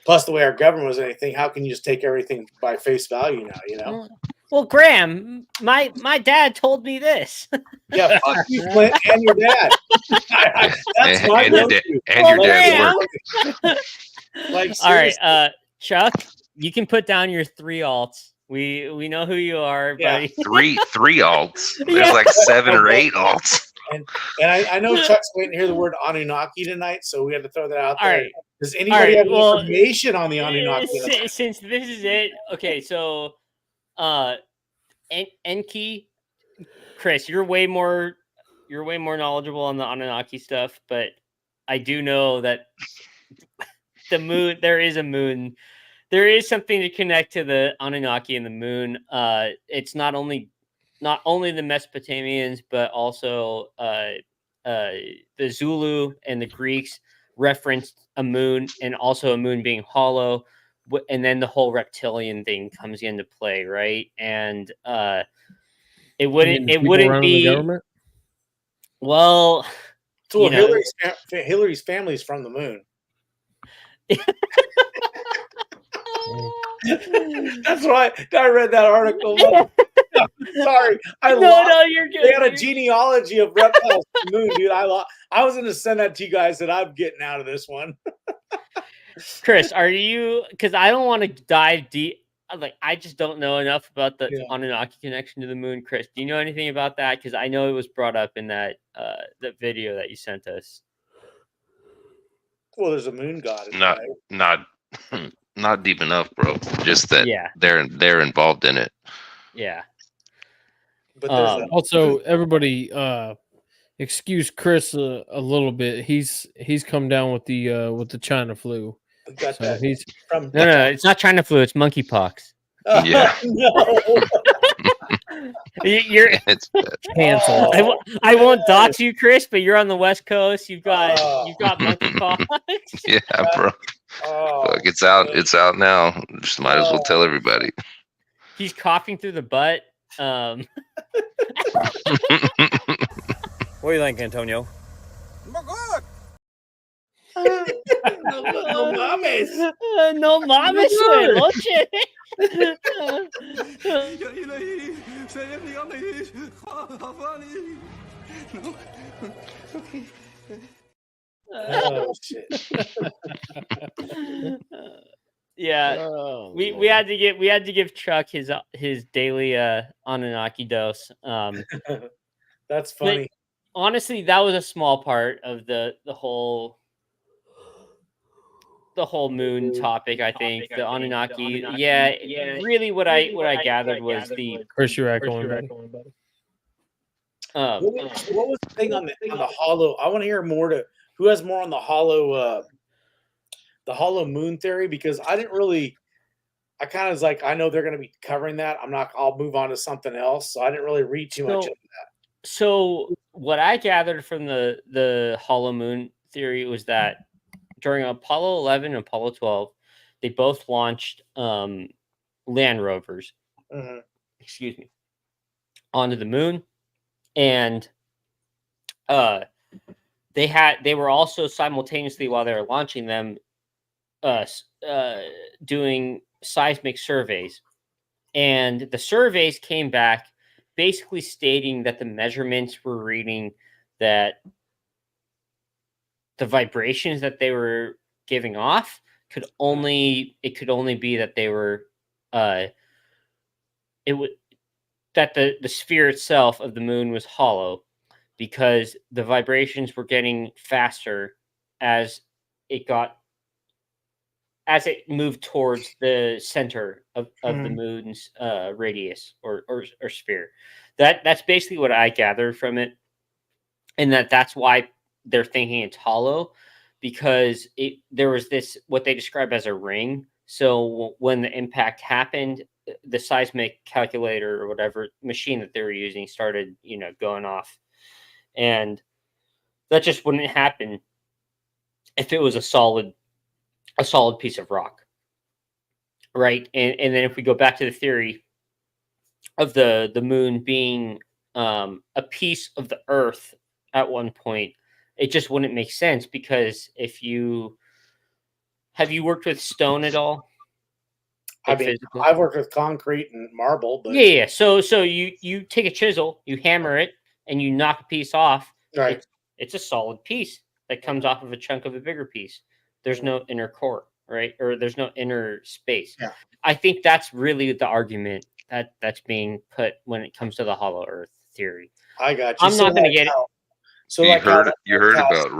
Plus, the way our government was anything, how can you just take everything by face value now? Well, Graham, my dad told me this. Yeah, fuck you, Clint, and your dad. That's my dad. Like, all right, Chuck, you can put down your 3 alts. We know who you are, buddy. Three alts. There's like 7 or 8 alts. And I know Chuck's waiting to hear the word Anunnaki tonight, so we had to throw that out there. All right. Does anybody have information on the Anunnaki? Since this is it, okay. So, Enki, Chris, you're way more knowledgeable on the Anunnaki stuff, but I do know that the moon. There is a moon. There is something to connect to the Anunnaki and the moon. It's not only the Mesopotamians, but also the Zulu and the Greeks referenced a moon, and also a moon being hollow, and then the whole reptilian thing comes into play, right? And it wouldn't be well. So Hillary's family's from the moon. That's why I read that article. Sorry, no, you're good. They had a genealogy of reptiles from the moon, dude. I was going to send that to you guys, that I'm getting out of this one. Chris, are you? Because I don't want to dive deep. Like, I just don't know enough about the Anunnaki connection to the moon. Chris, do you know anything about that? Because I know it was brought up in that video that you sent us. Well, there's a moon god. Not deep enough, bro. Just that they're involved in it. Yeah. But there's that. Also, everybody, excuse Chris a little bit. He's come down with the China flu. Got So that he's from No, it's not China flu. It's monkeypox. Yeah. No. You're It's bad. canceled. I won't dox you, Chris, but you're on the West Coast. You've got Oh. monkeypox. Yeah, bro. Oh, Fuck, it's out. It's out now. Just might as well tell everybody. He's coughing through the butt. What do you think, Antonio? no mames. No mames, güey, noche. Oh shit. Yeah, Oh, we had to give Chuck his daily Anunnaki dose. That's funny. Honestly, that was a small part of the whole moon topic. I think the Anunnaki. Yeah, really, what I gathered was the Chris, you're echoing, buddy. What was the thing on the hollow? I want to hear more to who has more on the hollow moon theory, because I didn't really. I kind of was like, I know they're going to be covering that. I'll move on to something else. So I didn't really read too much into that. So what I gathered from the hollow moon theory was that during Apollo 11 and Apollo 12, they both launched land rovers. Mm-hmm. Excuse me, onto the moon, and they were also simultaneously, while they were launching them, doing seismic surveys, and the surveys came back basically stating that the measurements were reading that the vibrations that they were giving off could only be that they were that the sphere itself of the moon was hollow, because the vibrations were getting faster as it moved towards the center of the moon's radius or sphere. That's basically what I gathered from it, and that's why they're thinking it's hollow, because there was this what they describe as a ring. So when the impact happened, the seismic calculator or whatever machine that they were using started, going off, and that just wouldn't happen if it was a solid piece of rock, right? And then if we go back to the theory of the moon being a piece of the Earth at one point, it just wouldn't make sense, because have you worked with stone at all? I mean, I've worked with concrete and marble, but yeah. So you take a chisel, you hammer it, and you knock a piece off. Right. It's a solid piece that comes off of a chunk of a bigger piece. There's no inner core, right? Or there's no inner space. Yeah. I think that's really the argument that's being put when it comes to the hollow Earth theory. I got you. I'm not going to get it. So you heard about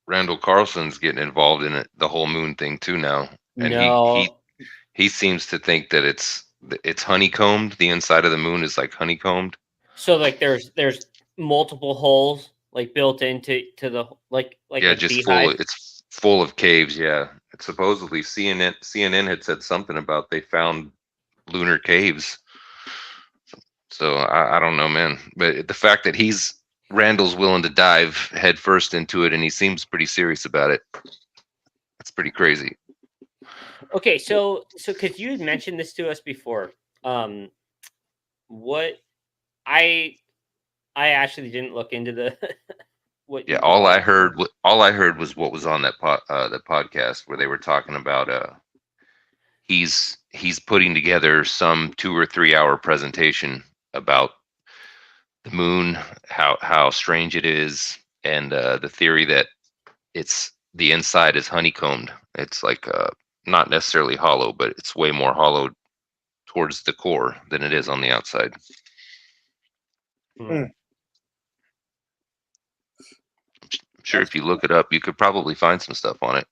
Randall Carlson's getting involved in it, the whole moon thing too now, and No. he seems to think that it's honeycombed. The inside of the moon is like honeycombed. So like there's multiple holes like built into the like yeah, a just beehive. it's full of caves. Yeah, it's supposedly CNN had said something about they found lunar caves. So I don't know, man. But the fact that Randall's willing to dive headfirst into it, and he seems pretty serious about it. That's pretty crazy. Okay, so because you had mentioned this to us before, what I actually didn't look into the what. Yeah, all I heard was what was on that the podcast where they were talking about he's putting together some 2 or 3 hour presentation about the moon, how strange it is, and the theory that the inside is honeycombed. It's like not necessarily hollow, but it's way more hollow towards the core than it is on the outside. I'm sure if you look it up, you could probably find some stuff on it.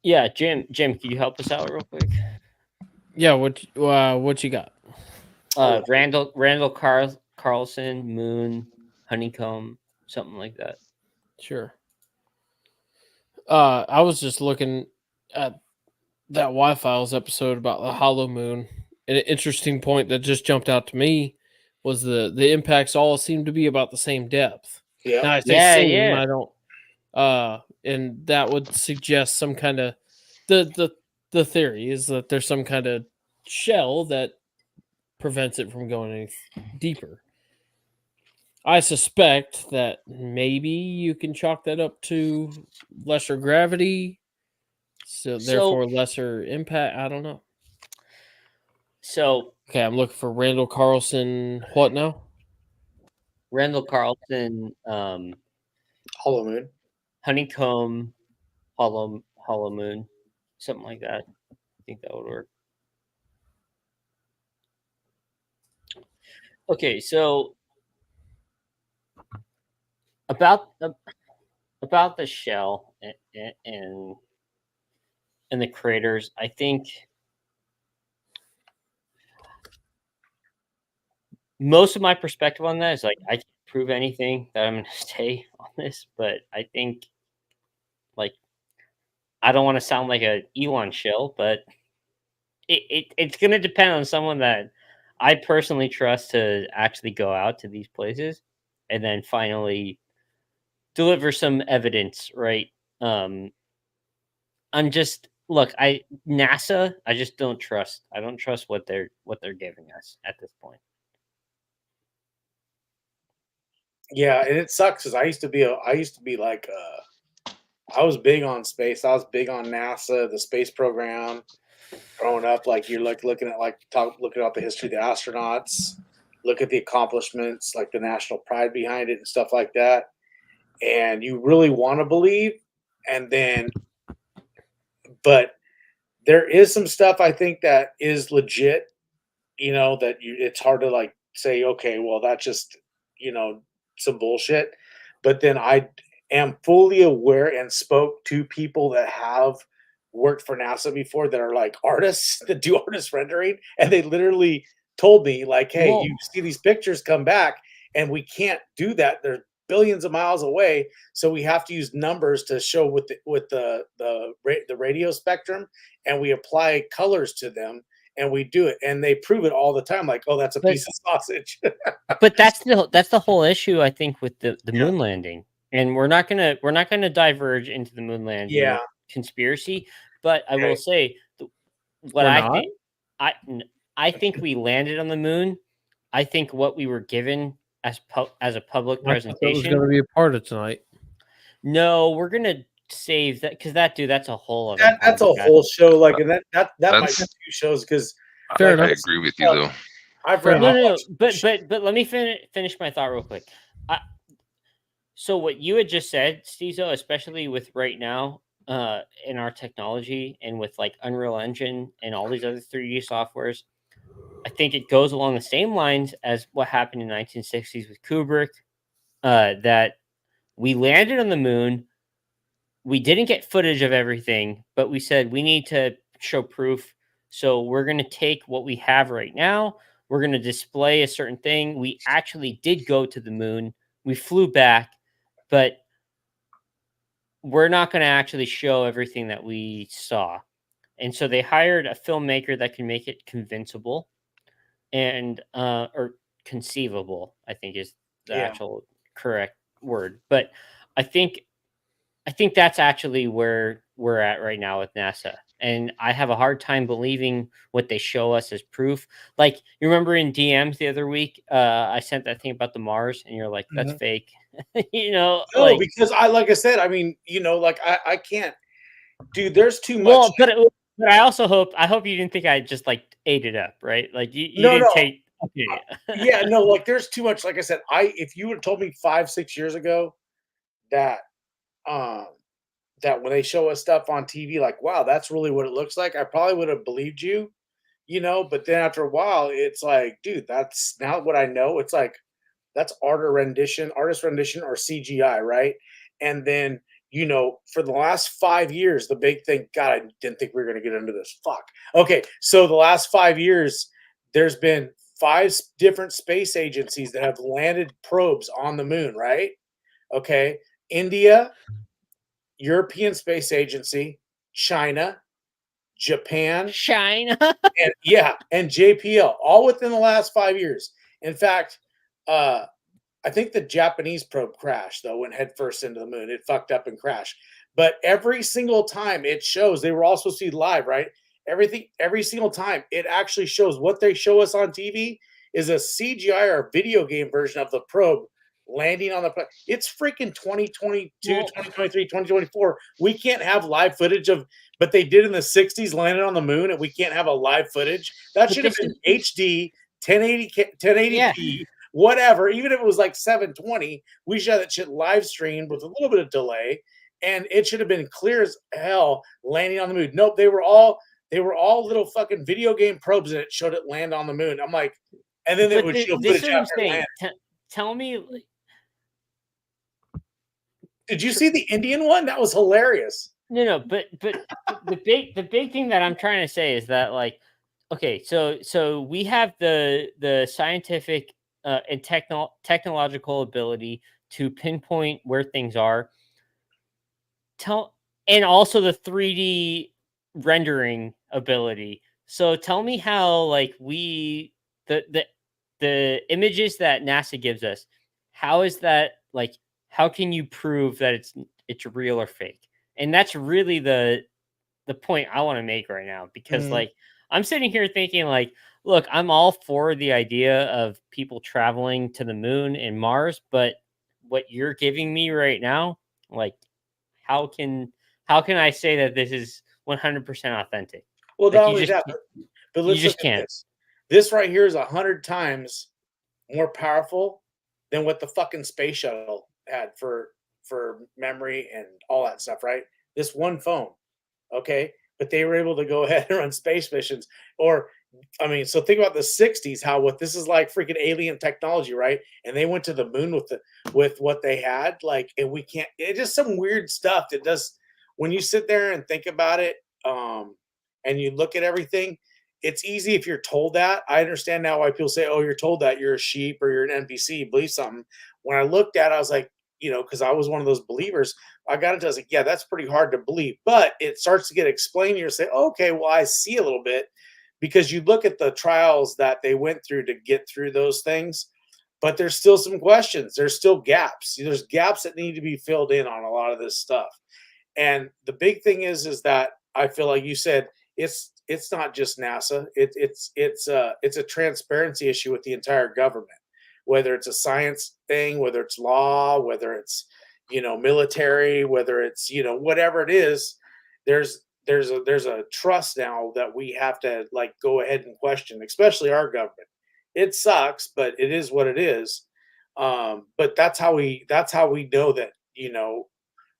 Yeah, Jim, can you help us out real quick? Yeah, what you got? Randall Carlson, Moon, Honeycomb, something like that. Sure. I was just looking at that Y-Files episode about the Hollow Moon. And an interesting point that just jumped out to me was the impacts all seem to be about the same depth. Yeah. Now I say same, I don't and that would suggest some kind of the theory is that there's some kind of shell that prevents it from going any deeper. I suspect that maybe you can chalk that up to lesser gravity, so therefore lesser impact. I don't know. So okay, I'm looking for Randall Carlson. What now? Randall Carlson, Hollow Moon, Honeycomb, Hollow Moon, something like that. I think that would work. Okay, so about the shell and the craters, I think most of my perspective on that is like I can't prove anything that I'm going to say on this, but I think like I don't want to sound like an Elon shill, but it's going to depend on someone that I personally trust to actually go out to these places and then finally deliver some evidence, right? I'm just NASA. I just don't trust. I don't trust what they're giving us at this point. Yeah, and it sucks because I used to be like I was big on space. I was big on NASA, the space program. Growing up, like you're like looking at looking at the history of the astronauts, look at the accomplishments, like the national pride behind it and stuff like that. And you really want to believe, and then, but there is some stuff I think that is legit. You know that it's hard to like say, okay, well that's just some bullshit. But then I am fully aware and spoke to people that have worked for NASA before that are like artists that do artist rendering, and they literally told me like, hey, Whoa. you see these pictures come back and we can't do that. They're billions of miles away, so we have to use numbers to show with the radio spectrum, and we apply colors to them and we do it, and they prove it all the time like, oh, that's a piece of sausage. But that's the whole issue I think with the moon landing. And we're not gonna diverge into the moon landing conspiracy, but I will say what I think we landed on the moon. I think what we were given as a public presentation was going to be a part of tonight. No, we're gonna save that because that's a whole other. That's a whole show, like, and that might be 2 shows because I agree with you though. I've read no, but let me finish my thought real quick. So what you had just said, Stezo, especially with right now in our technology and with like Unreal Engine and all these other 3D softwares, I think it goes along the same lines as what happened in the 1960s with Kubrick, that we landed on the moon. We didn't get footage of everything, but we said we need to show proof. So we're going to take what we have right now. We're going to display a certain thing. We actually did go to the moon. We flew back, but we're not going to actually show everything that we saw. And so they hired a filmmaker that can make it convincible and or conceivable, I think is the actual correct word. But I think that's actually where we're at right now with NASA. And I have a hard time believing what they show us as proof. Like, you remember in DMs the other week, I sent that thing about the Mars, and you're like, that's fake. No, because like I said, I mean, like I can't, dude, there's too much. Well, but I hope you didn't think I just like ate it up, right? Like you didn't take. Okay. Yeah, no, like there's too much. Like I said, if you would have told me 5-6 years ago that when they show us stuff on TV, like, wow, that's really what it looks like, I probably would have believed you, but then after a while, it's like, dude, that's now what I know. It's like, that's artist rendition or CGI, right? And then, you know, for the last 5 years, the big thing, God, I didn't think we were going to get into this. Fuck. Okay. So the last 5 years, there's been 5 different space agencies that have landed probes on the moon, right? Okay. India, European Space Agency, China, Japan, China. and and JPL, all within the last 5 years. In fact, I think the Japanese probe crashed though, went headfirst into the moon. It fucked up and crashed. But every single time it shows, they were all supposed to be live, right? Every single time it actually shows what they show us on TV is a CGI or video game version of the probe landing on the planet. It's freaking 2022, 2023, 2024. We can't have live footage of, but they did in the 60s, landed on the moon, and we can't have a live footage. That should have been HD, 1080p, whatever. Even if it was like 720, we should have that shit live streamed with a little bit of delay, and it should have been clear as hell landing on the moon. Nope, they were all little fucking video game probes, and it showed it land on the moon. I'm like, and then it would show footage after it landed. Tell me, did you see the Indian one? That was hilarious. No, but the big thing that I'm trying to say is that, like, okay, so we have the scientific and technological ability to pinpoint where things are. And also the 3D rendering ability. So tell me how, like, the images that NASA gives us, how is that, like, how can you prove that it's real or fake? And that's really the point I want to make right now, because like, I'm sitting here thinking, like, look, I'm all for the idea of people traveling to the moon and Mars, but what you're giving me right now, like, how can I say that this is 100% authentic? Well, like, not only that, but let's you just look at can't. This right here is 100 times more powerful than what the fucking space shuttle had for memory and all that stuff, right? This one phone, okay? But they were able to go ahead and run space missions. Or, I mean, so think about the 60s, how what this is like freaking alien technology, right? And they went to the moon with what they had, like, and we can't, it's just some weird stuff that does, when you sit there and think about it, and you look at everything, it's easy if you're told that. I understand now why people say, oh, you're told that, you're a sheep or you're an NPC, you believe something. When I looked at it, I was like, you know, because I was one of those believers, I got into it, I was like, yeah, that's pretty hard to believe. But it starts to get explained. You say, okay, well, I see a little bit, because you look at the trials that they went through to get through those things, but there's still some questions. There's still gaps. There's gaps that need to be filled in on a lot of this stuff. And the big thing is that I feel like you said, it's not just NASA. It's a transparency issue with the entire government, whether it's a science thing, whether it's law, whether it's, you know, military, whether it's, you know, whatever it is. There's a trust now that we have to, like, go ahead and question, especially our government. It sucks, but it is what it is. But that's how we know that, you know,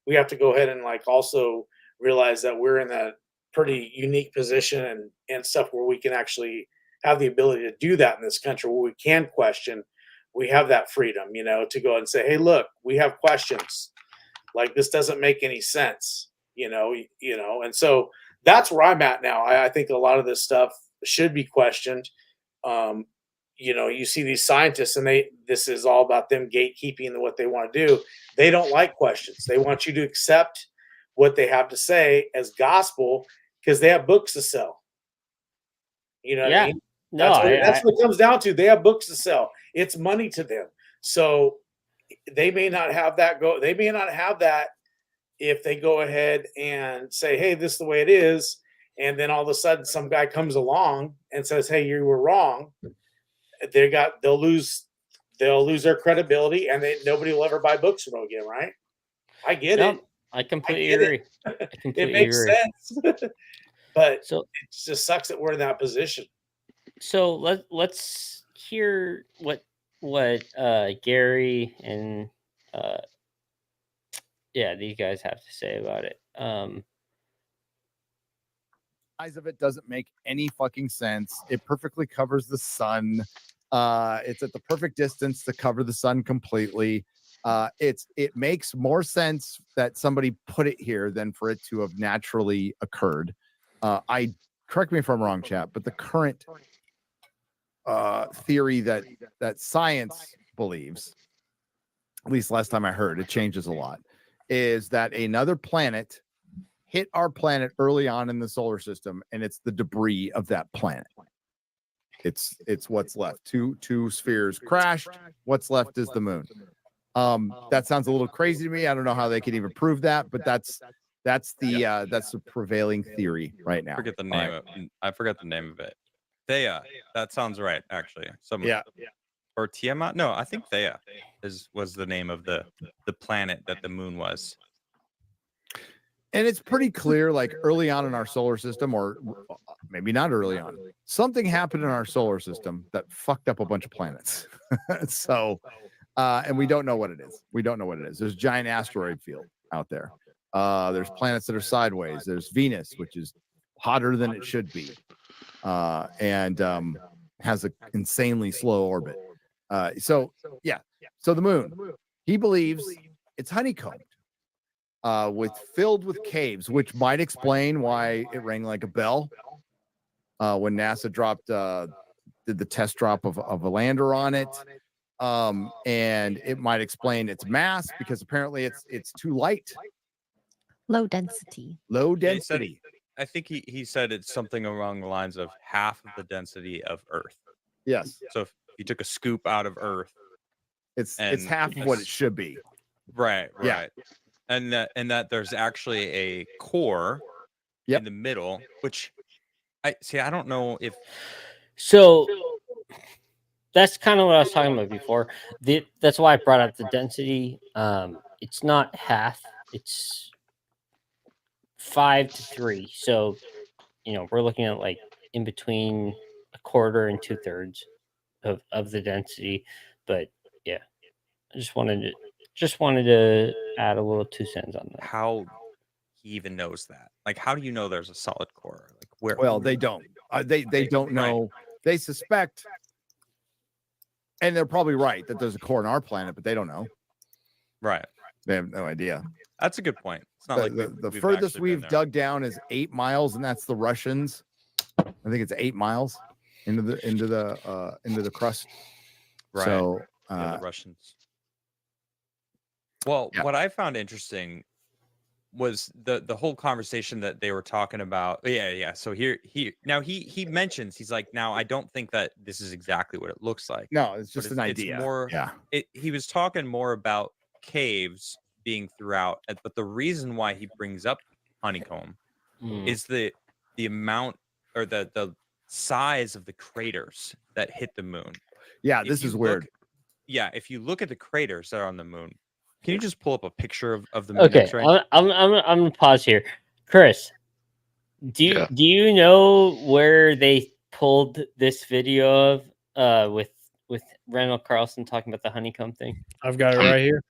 we have to go ahead and, like, also realize that we're in that pretty unique position and stuff where we can actually have the ability to do that in this country, where we can question. We have that freedom, you know, to go and say, hey, look, we have questions. Like, this doesn't make any sense, you know, and so that's where I'm at now. I think a lot of this stuff should be questioned. You know, you see these scientists, and this is all about them gatekeeping what they want to do. They don't like questions. They want you to accept what they have to say as gospel, because they have books to sell. You know what I mean? That's what it comes down to. They have books to sell. It's money to them. So they may not have that they may not have that if they go ahead and say, hey, this is the way it is. And then all of a sudden some guy comes along and says, hey, you were wrong. They'll lose their credibility, and nobody will ever buy books from them again, right? I get it. I completely agree. It makes sense. But it just sucks that we're in that position. So let's hear what Gary and these guys have to say about it. Size of it doesn't make any fucking sense. It perfectly covers the sun. It's at the perfect distance to cover the sun completely. It makes more sense that somebody put it here than for it to have naturally occurred. I correct me if I'm wrong, chat, but the current theory that science believes, at least last time I heard, it changes a lot, is that another planet hit our planet early on in the solar system, and it's the debris of that planet. It's what's left. Two spheres crashed. What's left is the moon. That sounds a little crazy to me. I don't know how they can even prove that, but that's the prevailing theory right now. Forget the name I forgot the name of it. Theia. That sounds right, actually. Or Tiamat? No, I think Theia was the name of the planet that the moon was. And it's pretty clear, like early on in our solar system, or maybe not early on, something happened in our solar system that fucked up a bunch of planets. So, and we don't know what it is. We don't know what it is. There's a giant asteroid field out there. There's planets that are sideways. There's Venus, which is hotter than it should be, and has an insanely slow orbit. So the moon, he believes it's honeycombed, filled with caves, which might explain why it rang like a bell when NASA did the test drop of a lander on it. And it might explain its mass, because apparently it's too light. Low density. I think he said it's something along the lines of half of the density of Earth. Yes. So if you took a scoop out of Earth, it's half of what it should be. Right. Yeah. And that there's actually a core in the middle, which I don't know if. So that's kind of what I was talking about before. That's why I brought up the density. It's not half. It's 5 to 3. So, we're looking at like in between a quarter and 2/3 of the density. But yeah, I just wanted to add a little 2 cents on that. How he even knows that? Like, how do you know there's a solid core? Like, where? Well, they don't. They don't know. They suspect, and they're probably right, that there's a core on our planet, but they don't know. Right. They have no idea. That's a good point. It's not the furthest we've dug down is 8 miles, and that's the Russians. I think it's 8 miles into the crust. Right. So the Russians. Well, what I found interesting was the whole conversation that they were talking about. Yeah. So he mentions, he's like, now I don't think that this is exactly what it looks like. No, it's just an idea. It's more, he was talking more about caves being throughout, but the reason why he brings up honeycomb is the amount, or the size of the craters that hit the moon. Yeah, this is weird. If you look at the craters that are on the moon, can you just pull up a picture of the moon? Okay, I'm gonna pause here. Chris, do you know where they pulled this video of with Randall Carlson talking about the honeycomb thing? I've got it right here.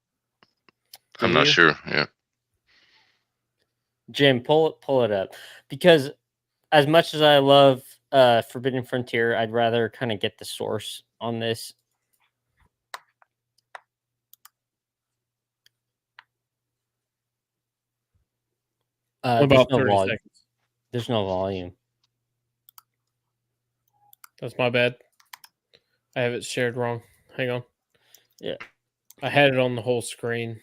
I'm not sure. Yeah. Jim, pull it up, because as much as I love Forbidden Frontier, I'd rather kind of get the source on this. About 30 seconds. There's no volume. That's my bad. I have it shared wrong. Hang on. Yeah. I had it on the whole screen.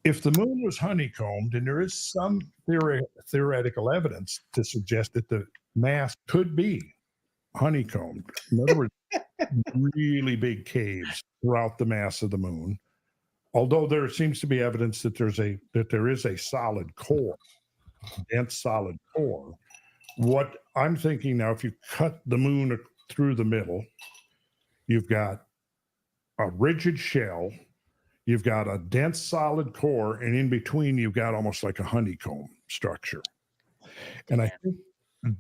If the moon was honeycombed, and there is some theoretical evidence to suggest that the mass could be honeycombed. In other words, really big caves throughout the mass of the moon. Although there seems to be evidence that there is a solid core, dense solid core. What I'm thinking now, if you cut the moon through the middle, you've got a rigid shell, you've got a dense solid core, and in between you've got almost like a honeycomb structure. And I think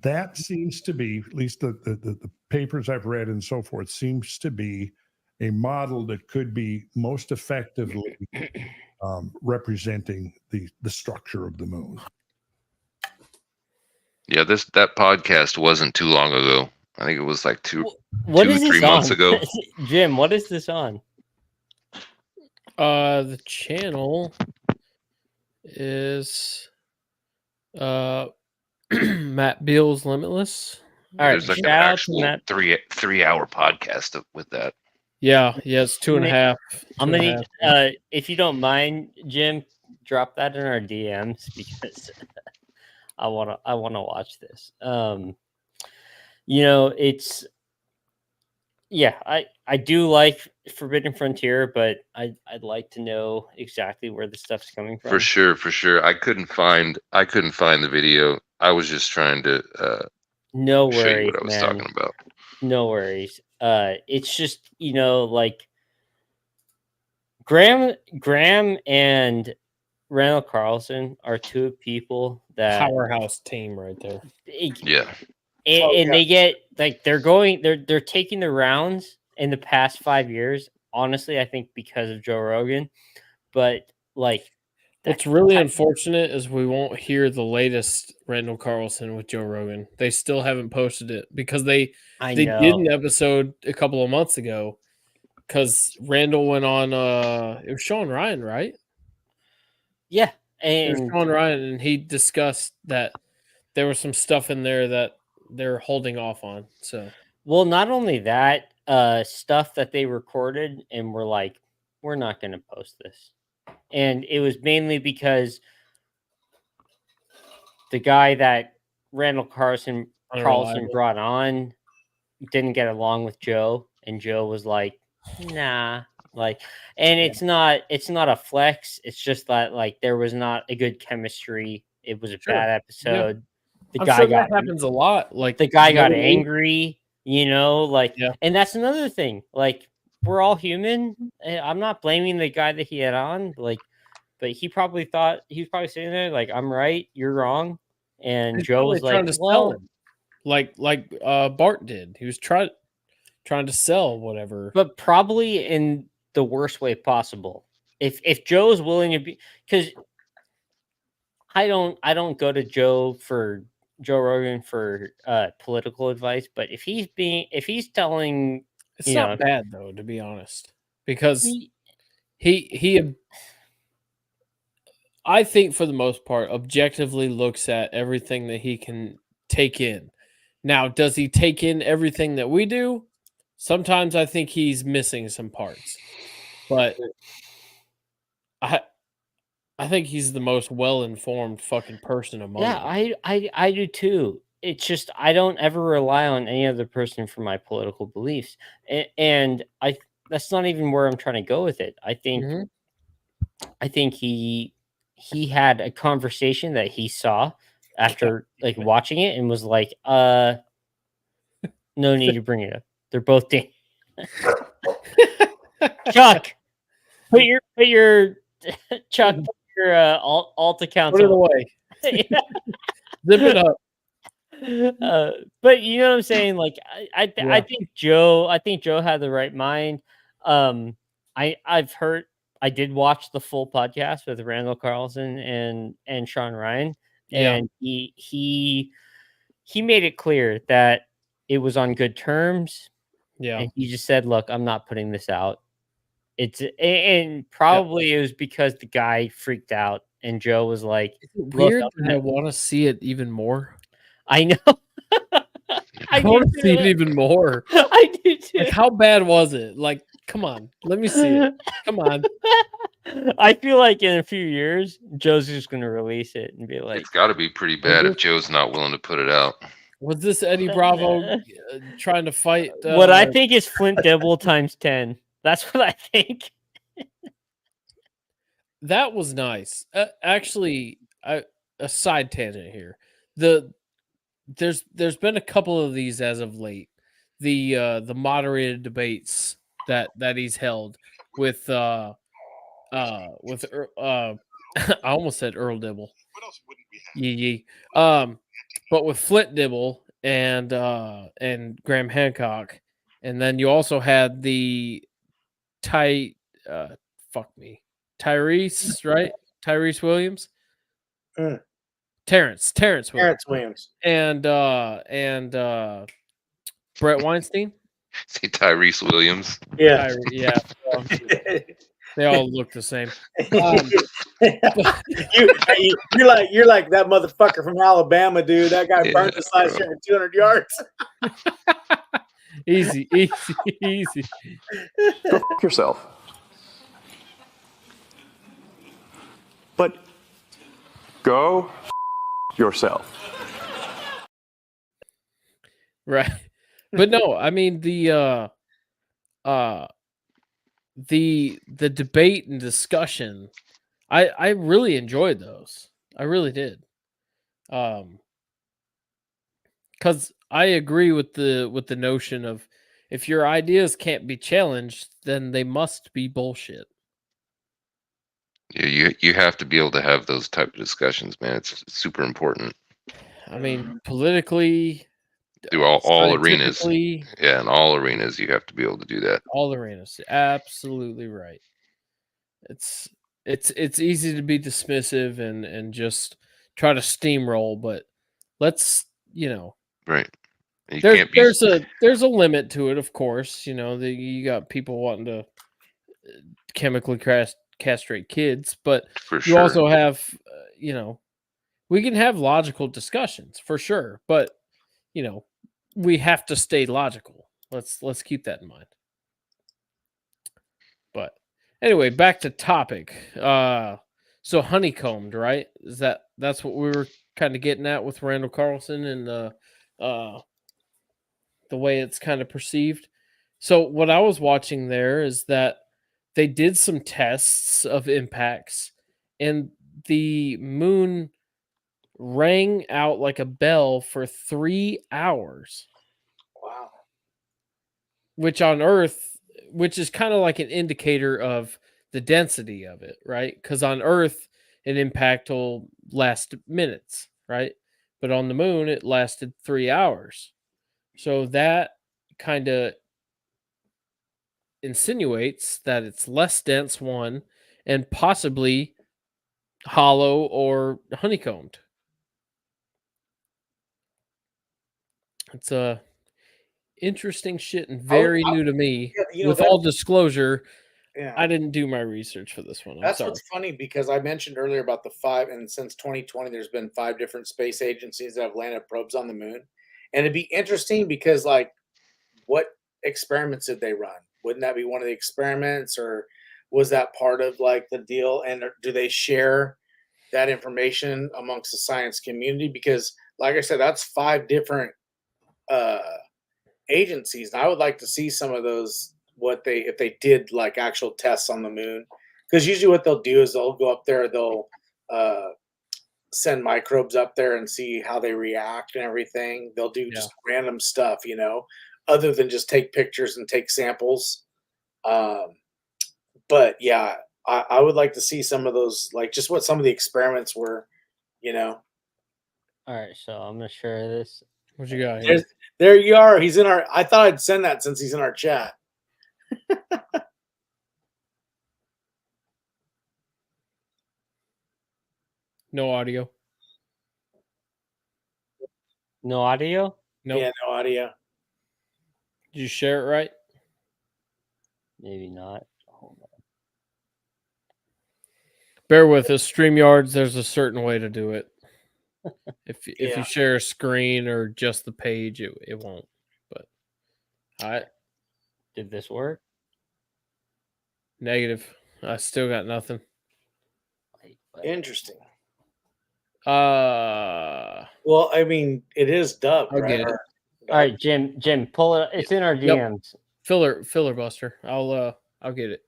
that seems to be, at least the papers I've read and so forth, seems to be a model that could be most effectively representing the structure of the moon. Yeah, that podcast wasn't too long ago. I think it was like two, What 2, is 3 this months on? ago. Jim, what is this on? The channel is Matt Beals Limitless. All right, There's like an shout out to actual Matt. 3-hour podcast with that. Yeah, it's 2.5. I'm gonna if you don't mind, Jim, drop that in our DMs because I wanna watch this. It's I do like Forbidden Frontier, but I'd like to know exactly where the stuff's coming from. For sure. I couldn't find the video. I was just trying to No show you worries, what I was man. talking about. No worries. It's just like Graham and Randall Carlson are two people that Powerhouse team right there. Yeah. And they get like they're taking the rounds in the past 5 years. Honestly, I think because of Joe Rogan, but like what's really unfortunate is we won't hear the latest Randall Carlson with Joe Rogan. They still haven't posted it because they did an episode a couple of months ago because Randall went on it was Sean Ryan, right? Yeah. It was Sean Ryan, and he discussed that there was some stuff in there that they're holding off on. So well, not only that, stuff that they recorded and were like, we're not gonna post this. And it was mainly because the guy that Randall Carlson brought on didn't get along with Joe, and Joe was like, nah. Like, and it's not a flex. It's just that like there was not a good chemistry. It was a bad episode. Yeah. That happens a lot. Like the guy got angry, and that's another thing. Like, we're all human. I'm not blaming the guy that he had on, but he was probably sitting there like, I'm right, you're wrong. And Joe was like, sell him. Like Bart did. He was trying to sell whatever. But probably in the worst way possible. If Joe's willing to be, because I don't go to Joe Rogan for political advice, but if he's telling, it's not bad though, to be honest, because he I think for the most part objectively looks at everything that he can take in. Now, does he take in everything that we do? Sometimes I think he's missing some parts, but I think he's the most well-informed fucking person among them. Yeah, I do too. It's just I don't ever rely on any other person for my political beliefs, and that's not even where I'm trying to go with it. I think he had a conversation that he saw after like watching it and was like, no need to bring it up. They're both Chuck, put your Chuck, put your alt account. Put it away. Zip it up. But you know what I'm saying? Like I think Joe had the right mind. I've heard, I did watch the full podcast with Randall Carlson and Sean Ryan, and he made it clear that it was on good terms. Yeah. And he just said, look, I'm not putting this out. And probably it was because the guy freaked out and Joe was like, weird that I want to see it even more. I know. I want to see it even more. I do too. Like, how bad was it? Like, come on, let me see it. Come on. I feel like in a few years, Joe's just going to release it and be like, it's got to be pretty bad if Joe's not willing to put it out. Was this Eddie Bravo trying to fight? What I think is Flint Dibble times 10. That's what I think. That was nice. Actually, a side tangent here. There's been a couple of these as of late. The moderated debates that he's held with I almost said Earl Dibble. What else wouldn't we have? But with Flint Dibble and Graham Hancock, and then you also had the Tyrese, right? Tyrese Williams. Terrence Williams. Terrence Williams. And Brett Weinstein. See Tyrese Williams. Yeah. Yeah. Well, they all look the same. You're like that motherfucker from Alabama, dude. That guy burned his last year for 200 yards. Easy. Go f- yourself. But go f- yourself. Right. But no, I mean the debate and discussion, I really enjoyed those. I really did. Because I agree with the notion of if your ideas can't be challenged, then they must be bullshit. You have to be able to have those type of discussions, man. It's super important. I mean, politically, Through all arenas. scientifically, Yeah, in all arenas, you have to be able to do that. all arenas. Absolutely right. It's easy to be dismissive and just try to steamroll, but let's, Right. You can't be there's a limit to it, of course. You got people wanting to chemically castrate kids, but For you sure. also have, we can have logical discussions for sure, but we have to stay logical. Let's keep that in mind. But anyway, back to topic. So honeycombed, right? That's what we were kind of getting at with Randall Carlson and the way it's kind of perceived. So what I was watching there is that they did some tests of impacts, and the moon rang out like a bell for 3 hours. Wow. Which on Earth, which is kind of like an indicator of the density of it, right? Because on Earth, an impact will last minutes, right? But on the moon, it lasted 3 hours. So that kind of insinuates that it's less dense, one, and possibly hollow or honeycombed. It's interesting shit and very new to me. With all disclosure, Yeah. I didn't do my research for this one. I'm That's sorry. what's funny because I mentioned earlier about the 5, and since 2020, there's been 5 different space agencies that have landed probes on the moon. And it'd be interesting because, like, what experiments did they run? Wouldn't that be one of the experiments, or was that part of like the deal? And do they share that information amongst the science community? Because, like I said, that's 5 different agencies. And I would like to see some of those, if they did like actual tests on the moon, because usually what they'll do is they'll go up there, they'll send microbes up there and see how they react and everything. They'll do just random stuff, other than just take pictures and take samples. But yeah, I would like to see some of those, like just what some of the experiments were, All right, so I'm gonna share this. What you got here? There you are. He's in our. I thought I'd send that since he's in our chat. No audio. No audio? Nope. Yeah, no audio. Did you share it right? Maybe not. Hold on. Bear with us. StreamYards, there's a certain way to do it. If you share a screen or just the page, it won't. But all right. Did this work? Negative. I still got nothing. Interesting. Well, I mean, it is dubbed, I'll right? get it. All right, Jim, pull it. It's in our DMs. Yep. Filibuster. I'll get it.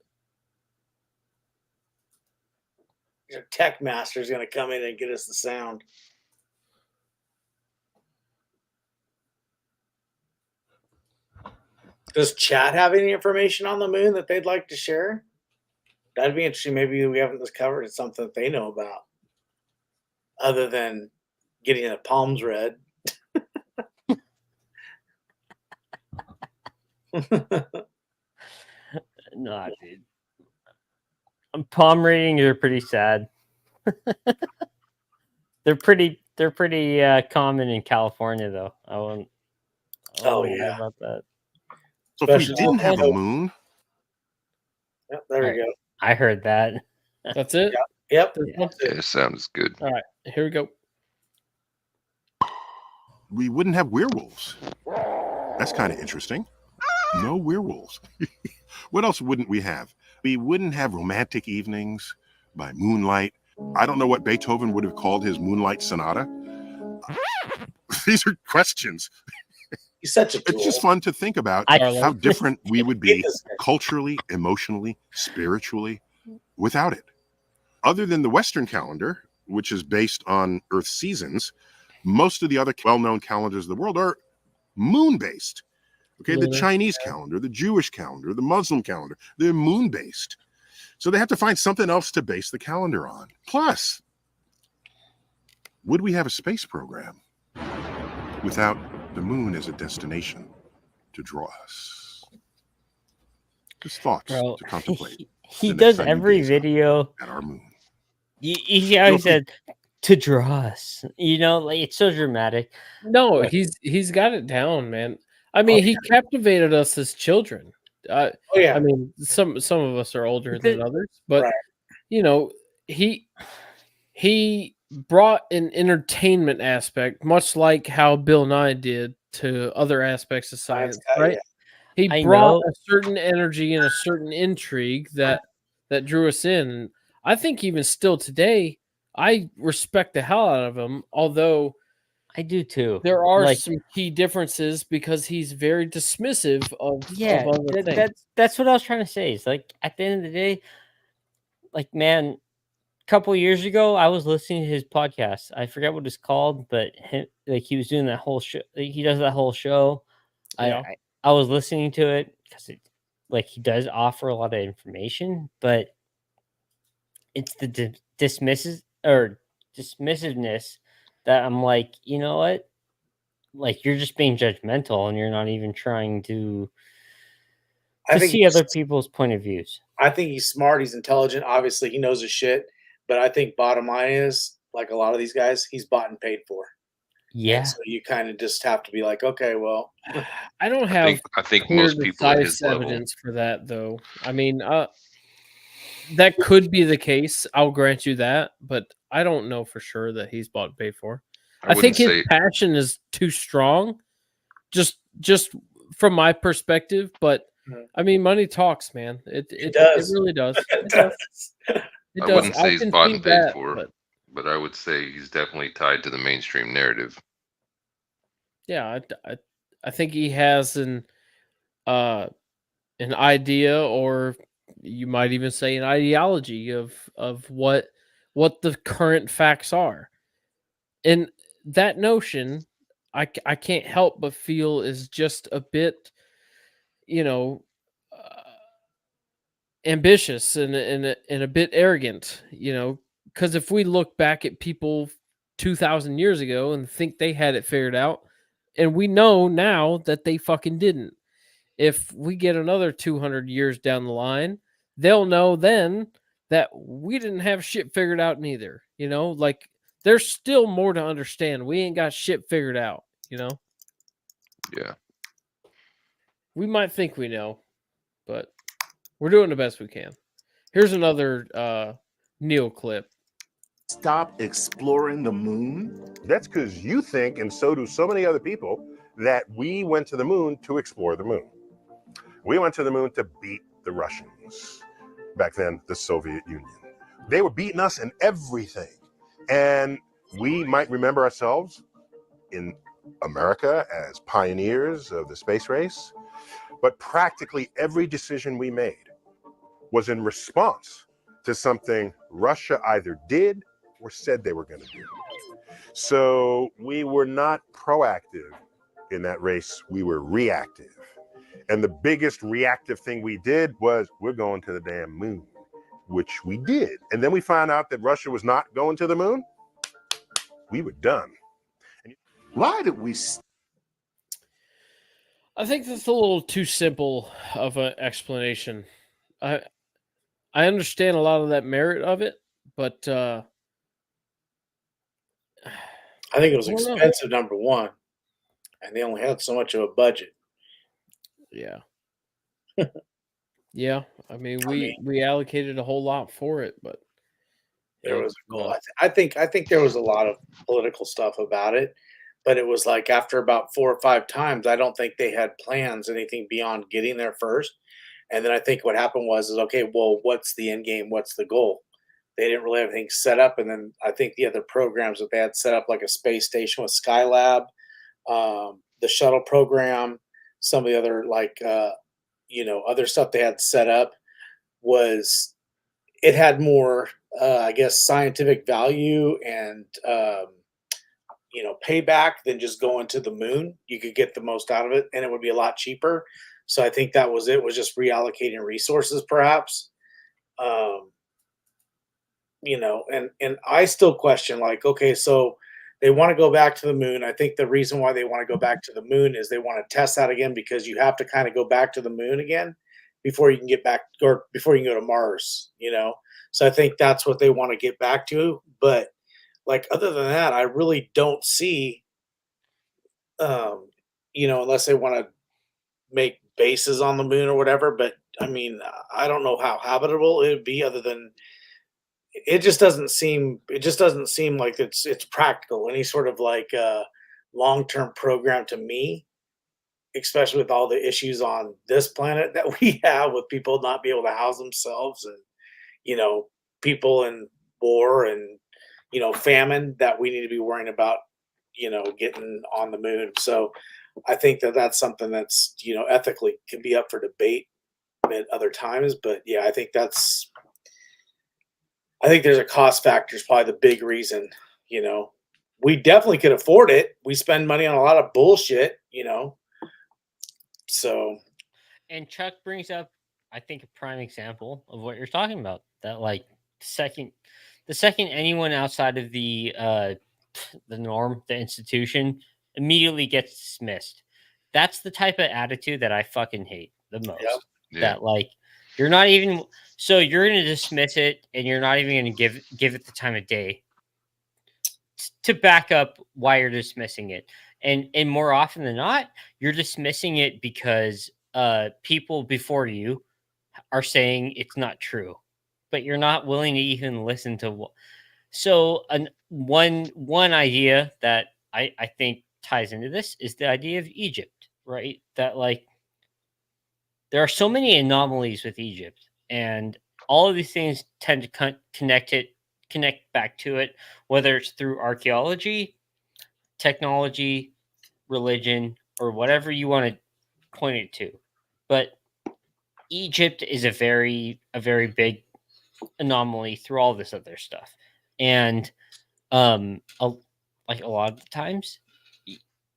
Your tech master is going to come in and get us the sound. Does chat have any information on the moon that they'd like to share? That'd be interesting. Maybe we haven't discovered it's something that they know about, other than getting the palms read. No, dude. Palm readings are pretty sad. They're pretty common in California, though. I Oh, yeah, yeah. about that. So if we Especially didn't have a Hope. moon, Yep, there we go. I heard that. That's it. Yep. Yeah, sounds good. All right, here we go. we wouldn't have werewolves. That's kind of interesting. No werewolves. What else wouldn't we have? We wouldn't have romantic evenings by moonlight. I don't know what Beethoven would have called his Moonlight Sonata. These are questions. He's such a tool. It's just fun to think about how different we would be culturally, emotionally, spiritually without it. Other than the Western calendar, which is based on Earth seasons, most of the other well-known calendars of the world are moon-based. Okay, the Chinese calendar, the Jewish calendar, the Muslim calendar, they're moon-based. So they have to find something else to base the calendar on. Plus, would we have a space program without the moon as a destination to draw us? Just thoughts Bro, to contemplate. He the next does time you every gaze video. at our moon. He always said to draw us. You know, like it's so dramatic. No, he's got it down, man. I mean, he captivated us as children. Oh, yeah. I mean, some of us are older than others, but Right. you know, he brought an entertainment aspect, much like how Bill Nye did to other aspects of science, right? He I brought know. a certain energy and a certain intrigue that drew us in. I think even still today, I respect the hell out of him, although I do too. there are Like- some key differences because he's very dismissive of Yeah, of other things. that's what I was trying to say. It's like at the end of the day, like man, a couple years ago, I was listening to his podcast. I forget what it's called, but like he was doing that whole show. He does that whole show. Yeah. I was listening to it because like he does offer a lot of information, but it's the dismissiveness that I'm like, you know what? Like you're just being judgmental and you're not even trying to I think see other people's point of views. I think he's smart. He's intelligent. Obviously, he knows his shit. But I think bottom line is, like a lot of these guys, he's bought and paid for. Yeah. And so you kind of just have to be like, okay, well, I don't have I think clear, most people at his concise level. evidence for that, though. I mean, that could be the case. I'll grant you that, but I don't know for sure that he's bought and paid for. I think his passion is too strong, just from my perspective. But I mean, money talks, man. It really does. It does. It I does. wouldn't say he's can bought see and paid that, for, but I would say he's definitely tied to the mainstream narrative. Yeah, I think he has an idea, or you might even say an ideology of what the current facts are, and that notion I can't help but feel is just a bit, ambitious and a bit arrogant, because if we look back at people 2,000 years ago and think they had it figured out, and we know now that they fucking didn't. If we get another 200 years down the line, they'll know then that we didn't have shit figured out neither. Like there's still more to understand. We ain't got shit figured out, Yeah. We might think we know, but we're doing the best we can. Here's another Neil clip. Stop exploring the moon? That's because you think, and so do so many other people, that we went to the moon to explore the moon. We went to the moon to beat the Russians. Back then, the Soviet Union. They were beating us in everything. And we might remember ourselves in America as pioneers of the space race. But practically every decision we made was in response to something Russia either did or said they were going to do. So we were not proactive in that race, we were reactive. And the biggest reactive thing we did was we're going to the damn moon, which we did. And then we found out that Russia was not going to the moon. We were done. Why did we? I think that's a little too simple of an explanation. I understand a lot of that merit of it, but I think it was expensive, number one. and they only had so much of a budget. Yeah. Yeah. I mean, we allocated a whole lot for it, but There was a goal. I think there was a lot of political stuff about it, but it was like after about 4 or 5 times, I don't think they had plans anything beyond getting there first. And then I think what happened was okay, well, what's the end game? What's the goal? They didn't really have anything set up. And then I think the other programs that they had set up, like a space station with Skylab, the shuttle program, some of the other other stuff they had set up it had more, I guess, scientific value and payback than just going to the moon. You could get the most out of it, and it would be a lot cheaper. So I think that was it. Was just reallocating resources, perhaps. And I still question, like, okay, so they want to go back to the moon. I think the reason why they want to go back to the moon is they want to test that again, because you have to kind of go back to the moon again before you can get back, or before you can go to Mars, So I think that's what they want to get back to. But like, other than that, I really don't see, unless they want to make bases on the moon or whatever. But I mean, I don't know how habitable it would be, other than it just doesn't seem like it's practical, any sort of like long-term program to me, especially with all the issues on this planet that we have, with people not be able to house themselves, and people in war and famine, that we need to be worrying about getting on the moon. So I think that's something that's ethically can be up for debate at other times. But yeah, I think there's a cost factor is probably the big reason. We definitely could afford it. We spend money on a lot of bullshit, So, and Chuck brings up, I think, a prime example of what you're talking about. That like the second anyone outside of the norm, the institution, immediately gets dismissed. That's the type of attitude that I fucking hate the most. Yep. Yeah. That like you're not even, so you're going to dismiss it, and you're not even going to give it the time of day to back up why you're dismissing it. And more often than not, you're dismissing it because people before you are saying it's not true, but you're not willing to even listen to. So one idea that I think ties into this is the idea of Egypt, right? That like there are so many anomalies with Egypt, and all of these things tend to connect back to it, whether it's through archaeology, technology, religion, or whatever you want to point it to. But Egypt is a very big anomaly through all this other stuff. And like a lot of the times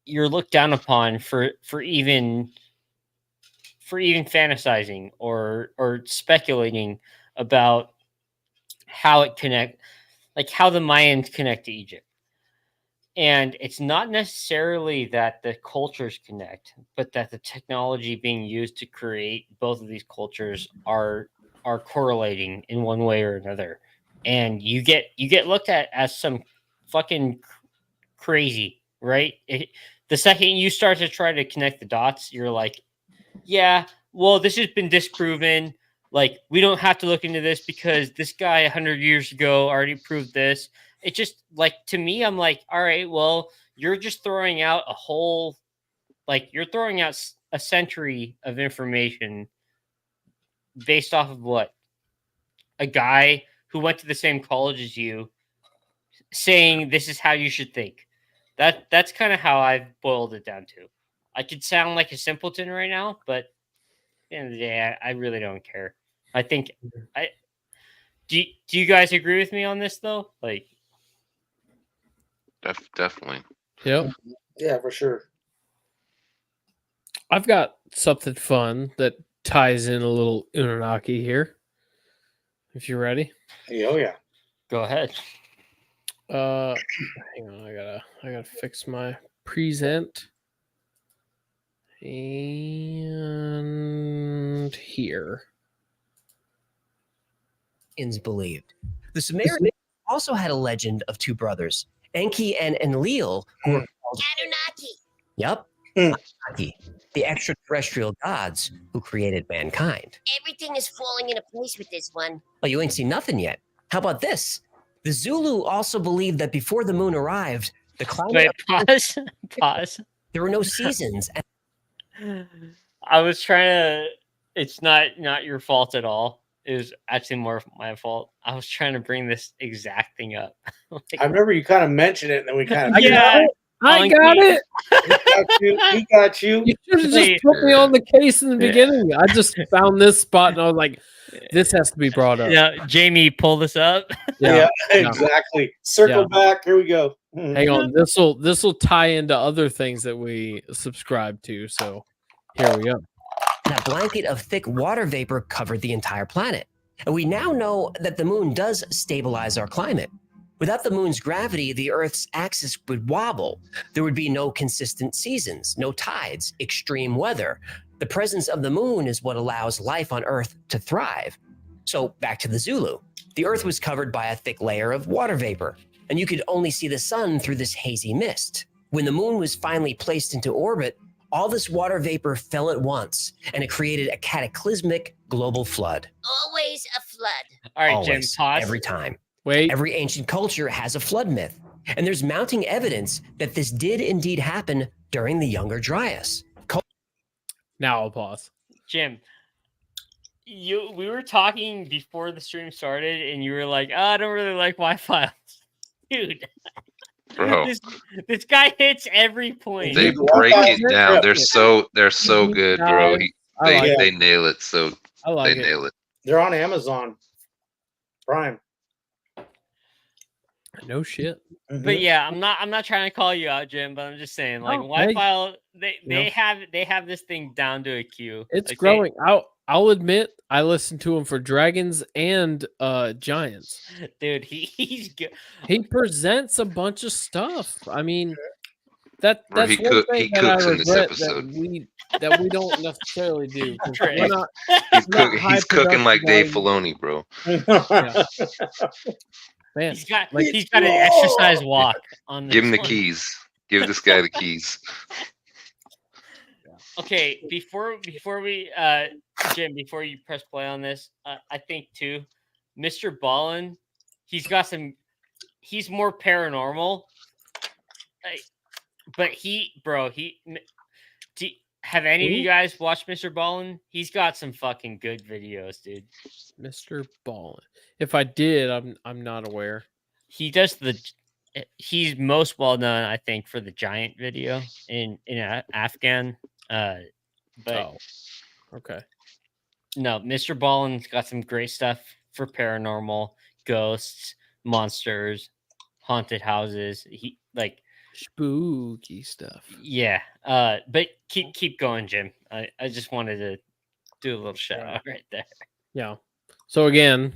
you're looked down upon for even fantasizing or speculating about how it how the Mayans connect to Egypt. And it's not necessarily that the cultures connect, but that the technology being used to create both of these cultures are correlating in one way or another. And you get looked at as some fucking crazy, right? The second you start to try to connect the dots, you're like, yeah, well, this has been disproven. Like, we don't have to look into this because this guy 100 years ago already proved this. It just, like, to me, I'm like, all right, well, you're just throwing out you're throwing out a century of information based off of what? A guy who went to the same college as you saying this is how you should think. That's kind of how I've boiled it down to. I could sound like a simpleton right now, but at the end of the day, I really don't care. I think do you guys agree with me on this though? Like, definitely. Yep. Yeah, for sure. I've got something fun that ties in a little Unanaki here. If you're ready. Oh yeah. Go ahead. Hang on, I gotta fix my present. And here. Believed. The Sumerians also had a legend of two brothers, Enki and Enlil, who were called Anunnaki. Yep. Anunnaki, the extraterrestrial gods who created mankind. Everything is falling into place with this one. Well, you ain't seen nothing yet. How about this? The Zulu also believed that before the moon arrived, the climate. Wait, pause. Pause. There were no seasons. I was trying to. It's not your fault at all. It was actually more my fault. I was trying to bring this exact thing up. I remember you kind of mentioned it, and then we kind of I got it. He got you. You should have just put me on the case in the beginning. I just found this spot and I was like, this has to be brought up. Yeah, Jamie, pull this up. Yeah, exactly. Circle back. Here we go. Hang on. This will tie into other things that we subscribe to. So here we go. That blanket of thick water vapor covered the entire planet. And we now know that the moon does stabilize our climate. Without the moon's gravity, the Earth's axis would wobble. There would be no consistent seasons, no tides, extreme weather. The presence of the moon is what allows life on Earth to thrive. So back to the Zulu. The Earth was covered by a thick layer of water vapor, and you could only see the sun through this hazy mist. When the moon was finally placed into orbit, all this water vapor fell at once, and it created a cataclysmic global flood. Always a flood. All right, Always, Jim, pause. every time. Wait. Every ancient culture has a flood myth, and there's mounting evidence that this did indeed happen during the Younger Dryas. Now I'll pause. Jim, we were talking before the stream started, and you were like, "Oh, I don't really like Wi-Fi." Dude, Bro. This guy hits every point. They break it down. They're so good, bro. They nail it. So they nail it. They're on Amazon Prime. No shit. But yeah, I'm not trying to call you out, Jim, but I'm just saying, like, Wi-Fi, they have this thing down to a Q. It's Like, growing. I'll admit I listened to him for Dragons and Giants. Dude, he's good. He presents a bunch of stuff. I mean, that's Bro, one thing that I regret that we don't necessarily do. 'Cause we're not- He's cooking like Dave Filoni, bro. Man, He's got an exercise walk on. Give him the one. keys. Give this guy the keys. Okay, before we Jim, before you press play on this, I think too, Mr. Ballin, he's more paranormal. But have any of you guys watched Mr. Ballin? He's got some fucking good videos, dude. Mr. Ballin. If I did, I'm not aware. He does he's most well known, I think, for the giant video in Afghan. But okay. No, Mr. Ballin's got some great stuff for paranormal, ghosts, monsters, haunted houses. He like spooky stuff. Yeah. But keep going, Jim. I just wanted to do a little shout out right there. Yeah. So again,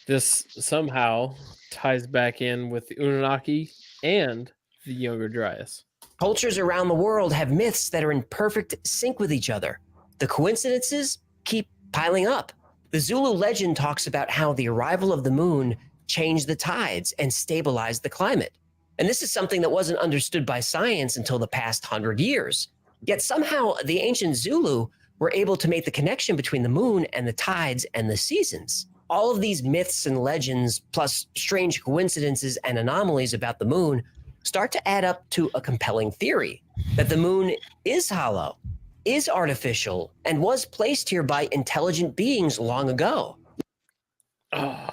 this somehow ties back in with the Anunnaki and the Younger Dryas. Cultures around the world have myths that are in perfect sync with each other. The coincidences keep piling up. The Zulu legend talks about how the arrival of the moon changed the tides and stabilized the climate. And this is something that wasn't understood by science until the past 100 years. Yet somehow the ancient Zulu were able to make the connection between the moon and the tides and the seasons. All of these myths and legends, plus strange coincidences and anomalies about the moon, start to add up to a compelling theory that the moon is hollow, is artificial, and was placed here by intelligent beings long ago. Oh,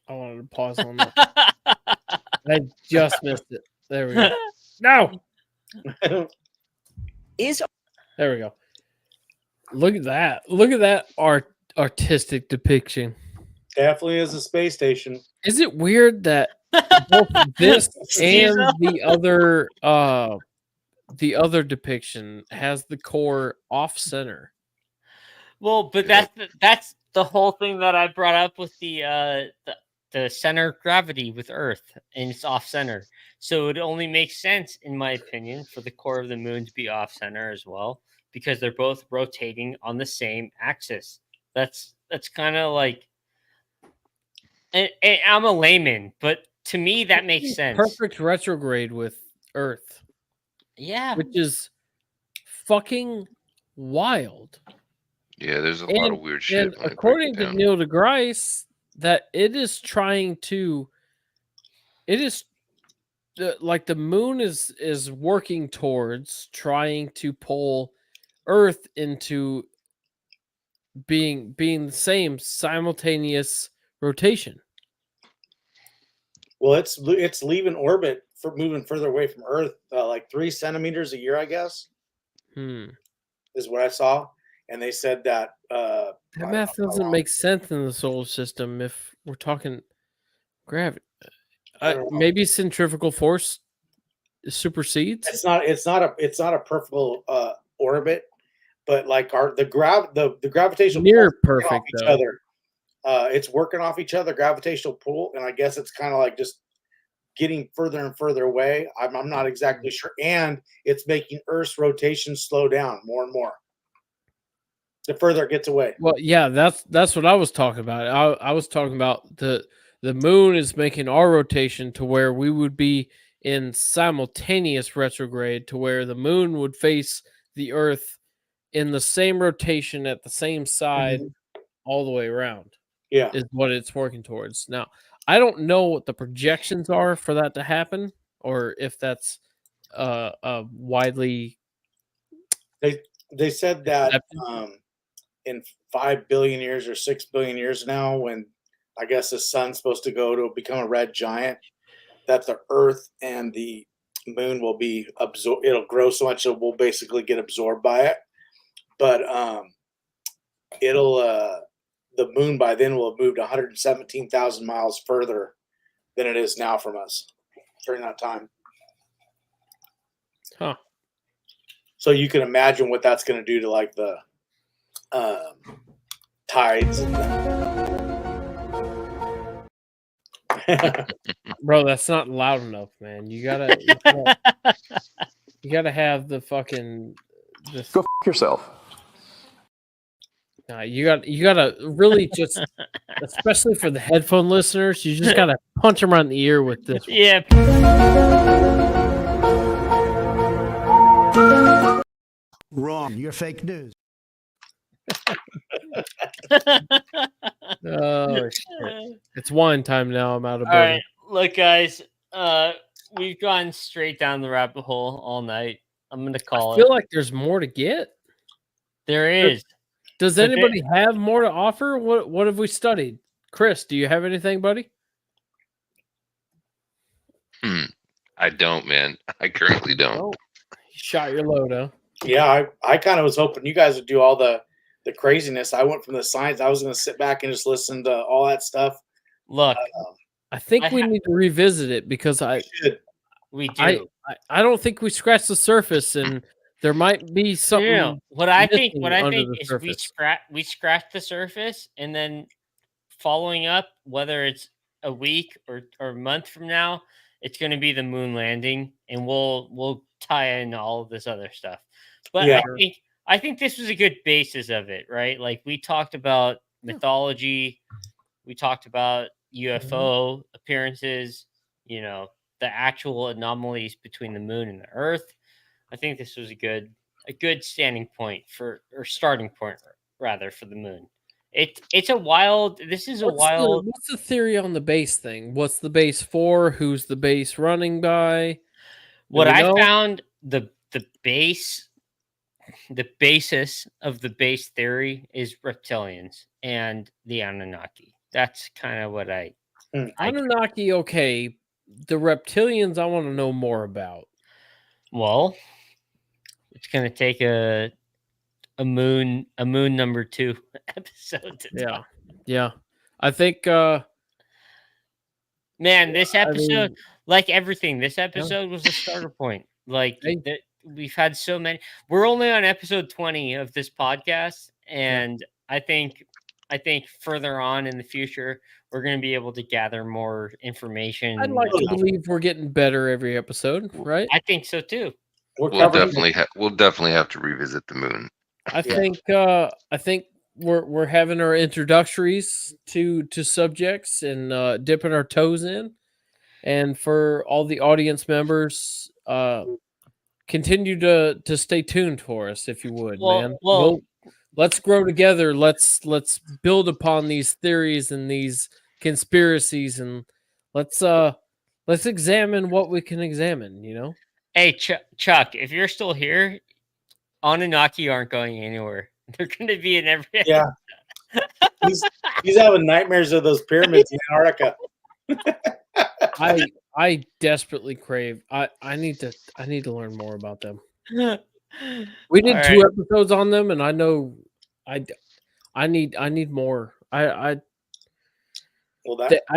I wanted to pause on that. I just missed it. There we go. No. There we go. Look at that. Look at that artistic depiction. Definitely is a space station. Is it weird that both this and the other depiction has the core off center? Well, but that's the whole thing that I brought up with the center of gravity with Earth, and it's off center. So it only makes sense, in my opinion, for the core of the moon to be off center as well, because they're both rotating on the same axis. That's kind of like, and I'm a layman, but to me that makes sense. Perfect retrograde with Earth. Yeah, which is fucking wild. Yeah, there's a lot of weird shit. And when they break according it to down. Neil deGrasse, that it is trying to, like the moon is working towards trying to pull Earth into being the same simultaneous rotation. Well, it's leaving orbit for moving further away from Earth, like 3 centimeters a year, I guess, is what I saw. And they said that That math doesn't make sense in the solar system if we're talking gravity. Maybe centrifugal force supersedes. It's not a perfect orbit, but like the gravitational Near pulls working off perfect, each though. other. It's working off each other, gravitational pull, and I guess it's kind of like just getting further and further away. I'm not exactly sure, and it's making Earth's rotation slow down more and more the further it gets away. Well, yeah, that's what I was talking about. I was talking about the moon is making our rotation to where we would be in simultaneous retrograde, to where the moon would face the Earth in the same rotation at the same side all the way around. Yeah, is what it's working towards. Now, I don't know what the projections are for that to happen, or if that's widely. They said that in 5 billion years or 6 billion years now, when I guess the sun's supposed to go to become a red giant, that the Earth and the moon will be absorbed. It'll grow so much it will basically get absorbed by it. But the moon by then will have moved 117,000 miles further than it is now from us during that time. Huh. So you can imagine what that's going to do to like the tides. Bro, that's not loud enough, man. You gotta have the fucking. Go f yourself. You gotta really just, especially for the headphone listeners, you just gotta punch them around the ear with this one. Yeah. Wrong. You're fake news. Oh shit! It's wine time now. I'm out of All bourbon. right, look, guys. We've gone straight down the rabbit hole all night. I'm gonna call I feel like there's more to get. There is. Does anybody have more to offer? What have we studied? Chris, do you have anything, buddy? I don't, man. I currently don't. You shot your load, huh? Yeah, I kind of was hoping you guys would do all the craziness. I went from the science. I was going to sit back and just listen to all that stuff. Look, I think we need to revisit it because we do. I don't think we scratched the surface, and there might be something. Yeah. What I think under the is surface. we scratch the surface, and then following up, whether it's a week or a month from now, it's going to be the moon landing, and we'll tie in all of this other stuff. But Yeah. I think this was a good basis of it, right? Like we talked about mythology, we talked about UFO appearances, you know, the actual anomalies between the moon and the Earth. I think this was a good standing point starting point rather for the moon. It's a wild. This is What's the theory on the base thing? What's the base for? Who's the base running by? What I found the basis of the base theory is reptilians and the Anunnaki. That's kind of what I Anunnaki, okay. The reptilians, I want to know more about. Well, it's going to take a moon number 2 episode to talk. Yeah. I think man, this episode, like everything, this episode was a starter point. Like we've had so many. We're only on episode 20 of this podcast, and I think further on in the future we're going to be able to gather more information. I'd like to believe we're getting better every episode, right? I think so too. We'll definitely have to revisit the moon. I think we're having our introductories to subjects and dipping our toes in. And for all the audience members, continue to stay tuned for us, if you would, Well- man. well- Let's grow together. Let's build upon these theories and these conspiracies, and let's examine what we can examine. You know. Hey, Chuck, if you're still here, Anunnaki aren't going anywhere. They're going to be in every. Yeah. He's having nightmares of those pyramids in Antarctica. I desperately crave. I need to learn more about them. We did All 2 right. episodes on them, and I know I need more. I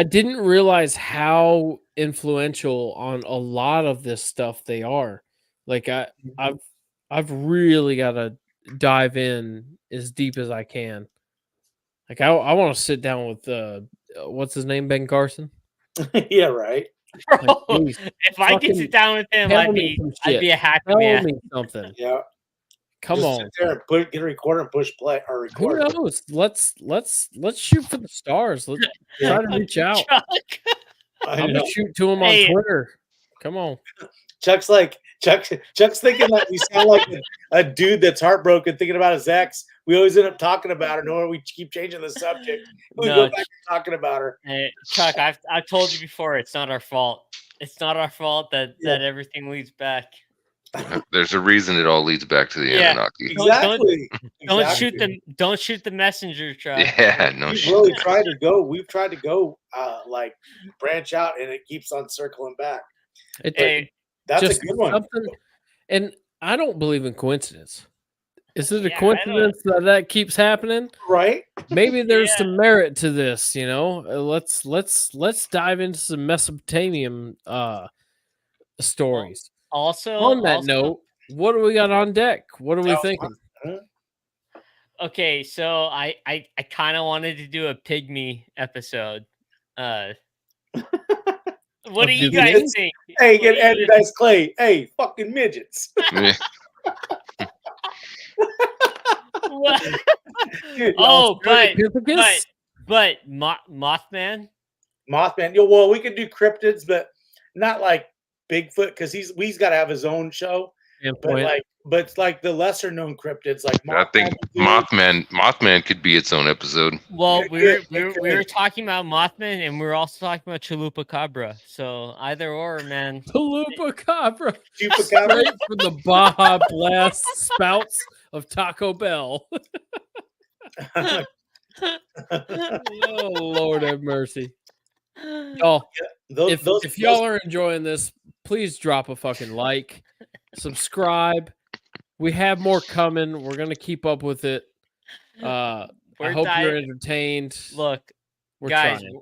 didn't realize how influential on a lot of this stuff they are. Like I've really got to dive in as deep as I can. Like I want to sit down with what's his name, Ben Carson. Yeah, right. Bro, please, if I could sit down with him, tell I'd me be some I'd shit. be a happy Tell man. me something. Yeah. Come Just on. sit there and get a recorder and push play or Who record. knows? Let's shoot for the stars. Let's try to reach out. I'm know. gonna shoot to him on Hey. Twitter. Come on. Chuck's thinking like we sound like a dude that's heartbroken thinking about his ex. We always end up talking about her, or we keep changing the subject. We No, go back to talking about her. Hey, Chuck, I've told you before, it's not our fault. It's not our fault that everything leads back. There's a reason it all leads back to the Anunnaki. Exactly. Don't shoot the messenger, Chuck. Yeah, no We've shit. really tried to go. We've tried to go like branch out, and it keeps on circling back. It's That's just a good one. something- and I don't believe in coincidence. Is it a Yeah, I coincidence that keeps happening? Right. Maybe there's some merit to this. You know, let's dive into some Mesopotamian stories. Also, On that note, what do we got on deck? What are we thinking? Okay, so I kind of wanted to do a pygmy episode. What do you guys Midgets? think? Hey, What get do you- Andrew Dice Clay. Hey, fucking midgets. What? Dude, Oh, Australopithecus? but Mothman. Mothman. Yeah, well, we could do cryptids, but not like Bigfoot because he's got to have his own show. Standpoint. But it's like the lesser known cryptids, like I think Mothman could be its own episode. Well, Yeah, we good, were talking about Mothman, and we were also talking about Chalupa Cabra. So either or, man. Chalupa Cabra. Chupacabra. Straight from the Baja Blast spouts of Taco Bell. Oh, Lord have mercy. Y'all, if y'all are enjoying this, please drop a fucking like, subscribe. We have more coming. We're gonna keep up with it. I We're hope you're diving- entertained. Look, We're guys, trying.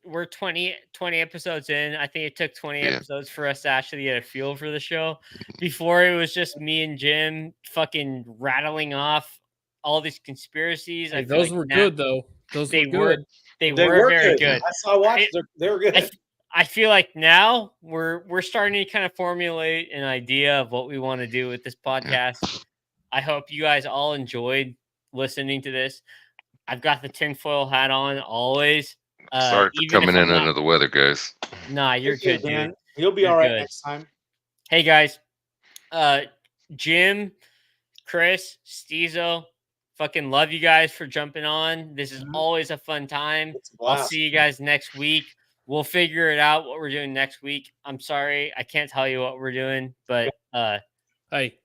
we're 20 episodes in. I think it took 20 episodes for us to actually get a feel for the show. Before it was just me and Jim fucking rattling off all these conspiracies. Hey, I feel those like were now- good though. Those They were good. They were very good. I saw watch. They were good. I feel like now we're starting to kind of formulate an idea of what we want to do with this podcast. I hope you guys all enjoyed listening to this. I've got the tinfoil hat on always. Sorry for even if coming in I'm not- under the weather, guys. Nah, you're Thank you, good, Dan. dude. You'll be You're all right good. next time. Hey guys, Jim, Chris, Steezo, fucking love you guys for jumping on. This is always a fun time. I'll blast. see you guys next week. We'll figure it out what we're doing next week. I'm sorry, I can't tell you what we're doing, but Hey,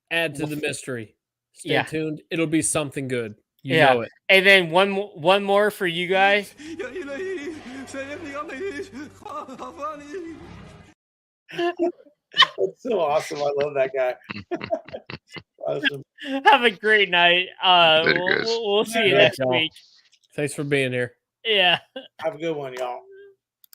add to the mystery. Stay Yeah. tuned. It'll be something good. You yeah. know it. And then one more for you guys. That's so awesome. I love that guy. Awesome. Have a great night. Later, We'll, guys. we'll see you Yeah, next y'all. week. Thanks for being here. Yeah. Have a good one, y'all.